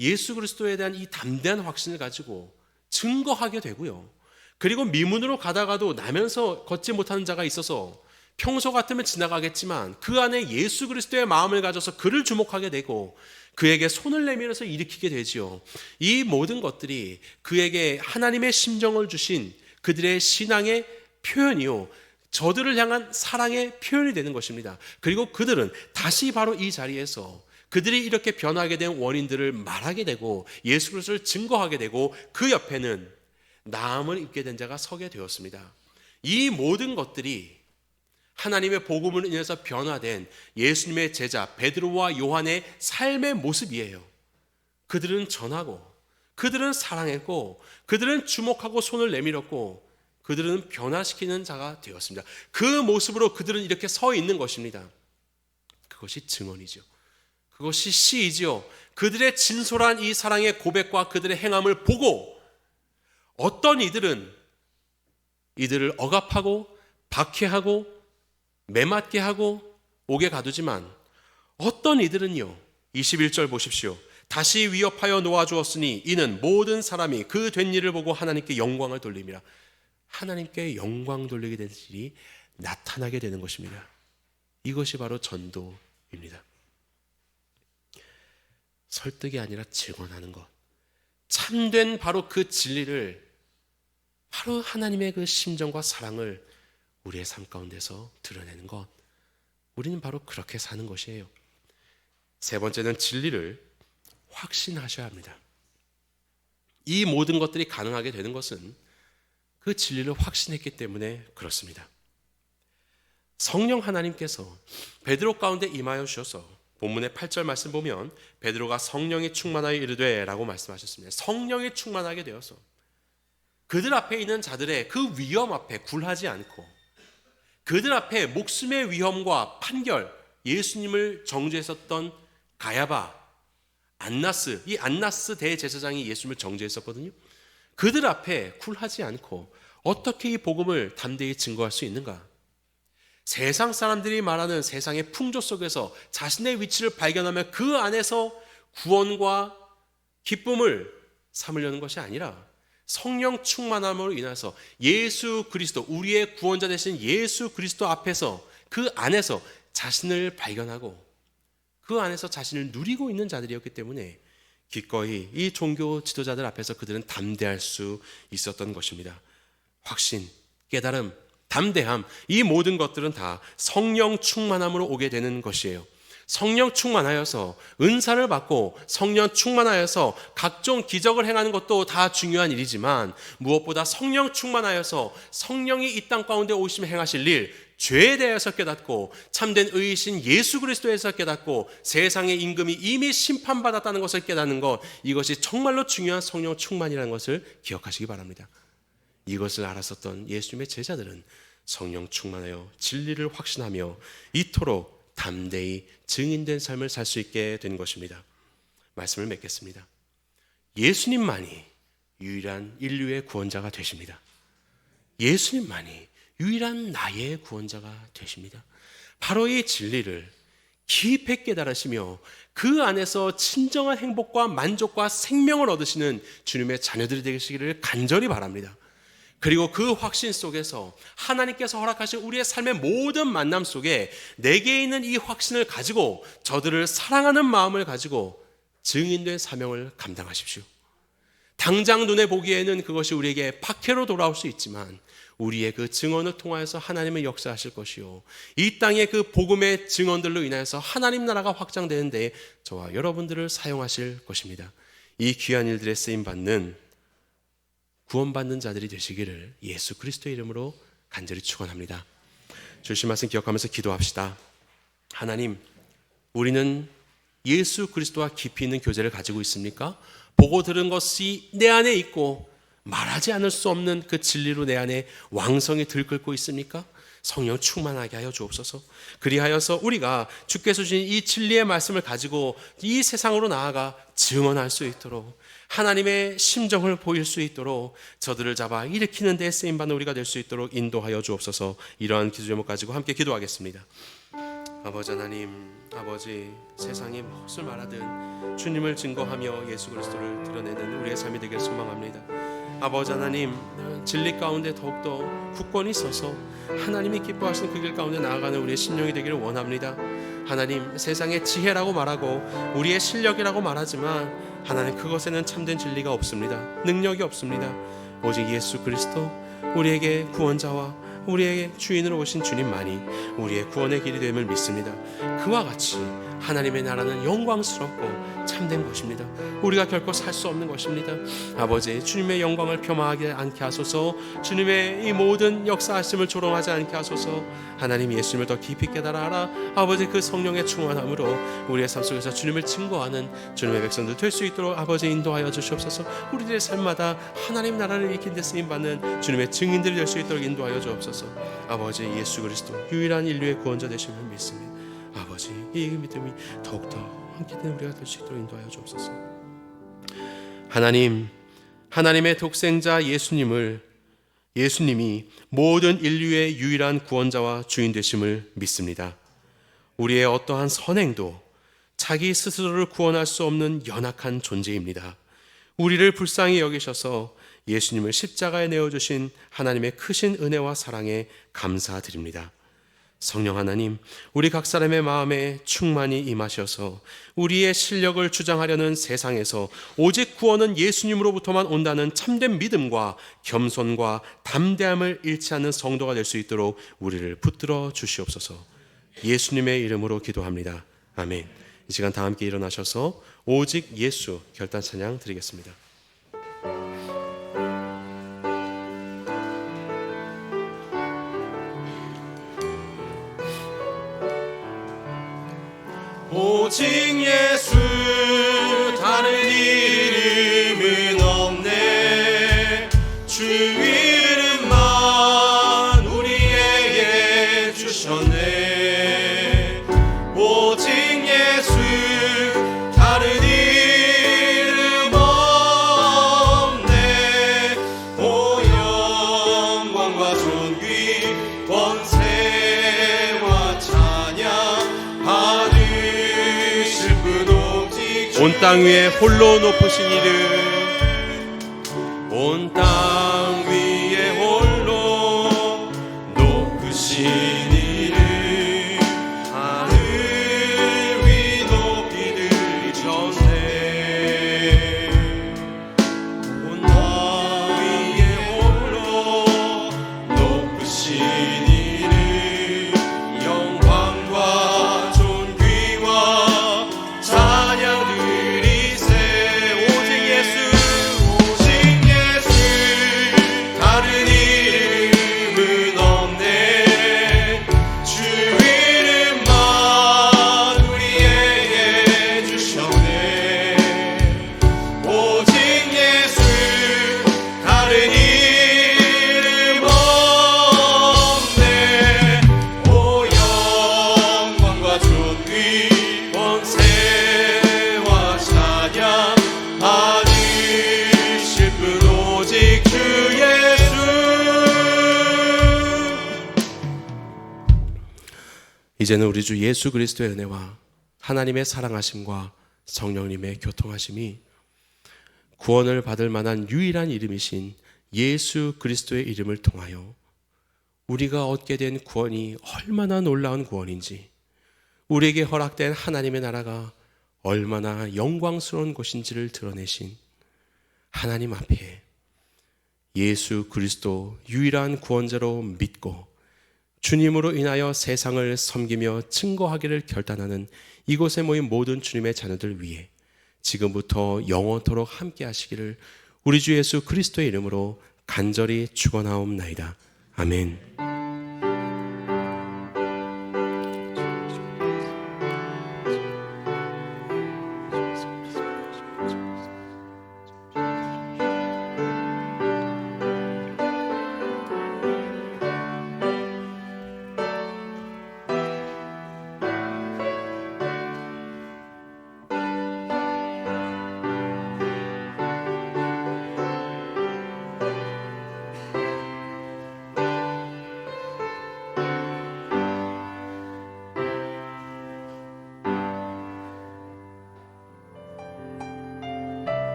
예수 그리스도에 대한 이 담대한 확신을 가지고 증거하게 되고요, 그리고 미문으로 가다가도 나면서 걷지 못하는 자가 있어서 평소 같으면 지나가겠지만 그 안에 예수 그리스도의 마음을 가져서 그를 주목하게 되고 그에게 손을 내밀어서 일으키게 되지요. 이 모든 것들이 그에게 하나님의 심정을 주신 그들의 신앙의 표현이요, 저들을 향한 사랑의 표현이 되는 것입니다. 그리고 그들은 다시 바로 이 자리에서 그들이 이렇게 변하게 된 원인들을 말하게 되고 예수 그리스도를 증거하게 되고 그 옆에는 나음을 입게 된 자가 서게 되었습니다. 이 모든 것들이 하나님의 복음을 인해서 변화된 예수님의 제자 베드로와 요한의 삶의 모습이에요. 그들은 전하고 그들은 사랑했고 그들은 주목하고 손을 내밀었고 그들은 변화시키는 자가 되었습니다. 그 모습으로 그들은 이렇게 서 있는 것입니다. 그것이 증언이죠. 그것이 시이지요. 그들의 진솔한 이 사랑의 고백과 그들의 행함을 보고 어떤 이들은 이들을 억압하고 박해하고 매맞게 하고 옥에 가두지만 어떤 이들은요, 21절 보십시오. 다시 위협하여 놓아주었으니 이는 모든 사람이 그 된 일을 보고 하나님께 영광을 돌림이라. 하나님께 영광 돌리게 될 일이 나타나게 되는 것입니다. 이것이 바로 전도입니다. 설득이 아니라 증언하는 것, 참된 바로 그 진리를, 바로 하나님의 그 심정과 사랑을 우리의 삶 가운데서 드러내는 것, 우리는 바로 그렇게 사는 것이에요. 세 번째는 진리를 확신하셔야 합니다. 이 모든 것들이 가능하게 되는 것은 그 진리를 확신했기 때문에 그렇습니다. 성령 하나님께서 베드로 가운데 임하여 주셔서 본문의 8절 말씀 보면 베드로가 성령이 충만하여 이르되 라고 말씀하셨습니다. 성령이 충만하게 되어서 그들 앞에 있는 자들의 그 위험 앞에 굴하지 않고 그들 앞에 목숨의 위험과 판결, 예수님을 정죄했었던 가야바, 안나스, 이 안나스 대제사장이 예수님을 정죄했었거든요. 그들 앞에 굴하지 않고 어떻게 이 복음을 담대히 증거할 수 있는가? 세상 사람들이 말하는 세상의 풍조 속에서 자신의 위치를 발견하며 그 안에서 구원과 기쁨을 삼으려는 것이 아니라 성령 충만함으로 인해서 예수 그리스도, 우리의 구원자 되신 예수 그리스도 앞에서 그 안에서 자신을 발견하고 그 안에서 자신을 누리고 있는 자들이었기 때문에 기꺼이 이 종교 지도자들 앞에서 그들은 담대할 수 있었던 것입니다. 확신, 깨달음, 담대함, 이 모든 것들은 다 성령 충만함으로 오게 되는 것이에요. 성령 충만하여서 은사를 받고 성령 충만하여서 각종 기적을 행하는 것도 다 중요한 일이지만 무엇보다 성령 충만하여서 성령이 이 땅 가운데 오시며 행하실 일, 죄에 대해서 깨닫고 참된 의이신 예수 그리스도에서 깨닫고 세상의 임금이 이미 심판받았다는 것을 깨닫는 것, 이것이 정말로 중요한 성령 충만이라는 것을 기억하시기 바랍니다. 이것을 알았었던 예수님의 제자들은 성령 충만하여 진리를 확신하며 이토록 담대히 증인된 삶을 살 수 있게 된 것입니다. 말씀을 맺겠습니다. 예수님만이 유일한 인류의 구원자가 되십니다. 예수님만이 유일한 나의 구원자가 되십니다. 바로 이 진리를 깊이 깨달으시며 그 안에서 진정한 행복과 만족과 생명을 얻으시는 주님의 자녀들이 되시기를 간절히 바랍니다. 그리고 그 확신 속에서 하나님께서 허락하신 우리의 삶의 모든 만남 속에 내게 있는 이 확신을 가지고 저들을 사랑하는 마음을 가지고 증인된 사명을 감당하십시오. 당장 눈에 보기에는 그것이 우리에게 박해로 돌아올 수 있지만 우리의 그 증언을 통하여서 하나님의 역사하실 것이요, 이 땅의 그 복음의 증언들로 인하여서 하나님 나라가 확장되는데 저와 여러분들을 사용하실 것입니다. 이 귀한 일들에 쓰임받는 구원받는 자들이 되시기를 예수 그리스도의 이름으로 간절히 축원합니다. 주신 말씀 기억하면서 기도합시다. 하나님, 우리는 예수 그리스도와 깊이 있는 교제를 가지고 있습니까? 보고 들은 것이 내 안에 있고 말하지 않을 수 없는 그 진리로 내 안에 왕성히 들끓고 있습니까? 성령 충만하게 하여 주옵소서. 그리하여서 우리가 주께서 주신 이 진리의 말씀을 가지고 이 세상으로 나아가 증언할 수 있도록, 하나님의 심정을 보일 수 있도록, 저들을 잡아 일으키는 데 쓰임받는 우리가 될 수 있도록 인도하여 주옵소서. 이러한 기도 제목 가지고 함께 기도하겠습니다. 아버지 하나님, 아버지, 세상이 무엇을 말하든 주님을 증거하며 예수 그리스도를 드러내는 우리의 삶이 되길 소망합니다. 아버지 하나님, 진리 가운데 더욱더 굳건히 서서 하나님이 기뻐하시는 그 길 가운데 나아가는 우리의 심령이 되기를 원합니다. 하나님, 세상의 지혜라고 말하고 우리의 실력이라고 말하지만 하나님, 그것에는 참된 진리가 없습니다. 능력이 없습니다. 오직 예수 그리스도, 우리에게 구원자와 우리의 주인으로 오신 주님만이 우리의 구원의 길이 됨을 믿습니다. 그와 같이 하나님의 나라는 영광스럽고 참된 것입니다. 우리가 결코 살 수 없는 것입니다. 아버지, 주님의 영광을 폄하하지 않게 하소서. 주님의 이 모든 역사하심을 조롱하지 않게 하소서. 하나님, 예수님을 더 깊이 깨달아 알아 아버지 그 성령의 충만함으로 우리의 삶 속에서 주님을 증거하는 주님의 백성들 될 수 있도록 아버지 인도하여 주시옵소서. 우리들의 삶마다 하나님 나라를 일으킨 데 쓰임받는 주님의 증인들이 될 수 있도록 인도하여 주옵소서. 아버지, 예수 그리스도 유일한 인류의 구원자 되심을 믿습니다. 아버지, 이 믿음이 더욱더 함께 된 우리가 될 수 있도록 인도하여 주옵소서. 하나님, 하나님의 독생자 예수님이 모든 인류의 유일한 구원자와 주인 되심을 믿습니다. 우리의 어떠한 선행도 자기 스스로를 구원할 수 없는 연약한 존재입니다. 우리를 불쌍히 여기셔서 예수님을 십자가에 내어주신 하나님의 크신 은혜와 사랑에 감사드립니다. 성령 하나님, 우리 각 사람의 마음에 충만히 임하셔서 우리의 실력을 주장하려는 세상에서 오직 구원은 예수님으로부터만 온다는 참된 믿음과 겸손과 담대함을 잃지 않는 성도가 될 수 있도록 우리를 붙들어 주시옵소서. 예수님의 이름으로 기도합니다. 아멘. 이 시간 다 함께 일어나셔서 오직 예수 결단 찬양 드리겠습니다. 오직 예수, 다른 이름은 없네. 주 이름만 우리에게 주셨네. 오직 예수, 다른 이름 없네. 오 영광과 존귀 권세와 찬양 받으실 분 오직 온 땅 위에 홀로 높으신 이름, 온 땅 위에 홀로 높으신 이름, 하늘 위 높이 들리셨네. 온 땅 위에 홀로 높으신 이름, 영광과 존귀와 찬양 드리세. 오직 예수, 오직 예수, 이제는 우리 주 예수 그리스도의 은혜와 하나님의 사랑하심과 성령님의 교통하심이 구원을 받을 만한 유일한 이름이신 예수 그리스도의 이름을 통하여 우리가 얻게 된 구원이 얼마나 놀라운 구원인지, 우리에게 허락된 하나님의 나라가 얼마나 영광스러운 것인지를 드러내신 하나님 앞에 예수 그리스도 유일한 구원자로 믿고 주님으로 인하여 세상을 섬기며 증거하기를 결단하는 이곳에 모인 모든 주님의 자녀들 위해 지금부터 영원토록 함께 하시기를 우리 주 예수 그리스도의 이름으로 간절히 축원하옵나이다. 아멘.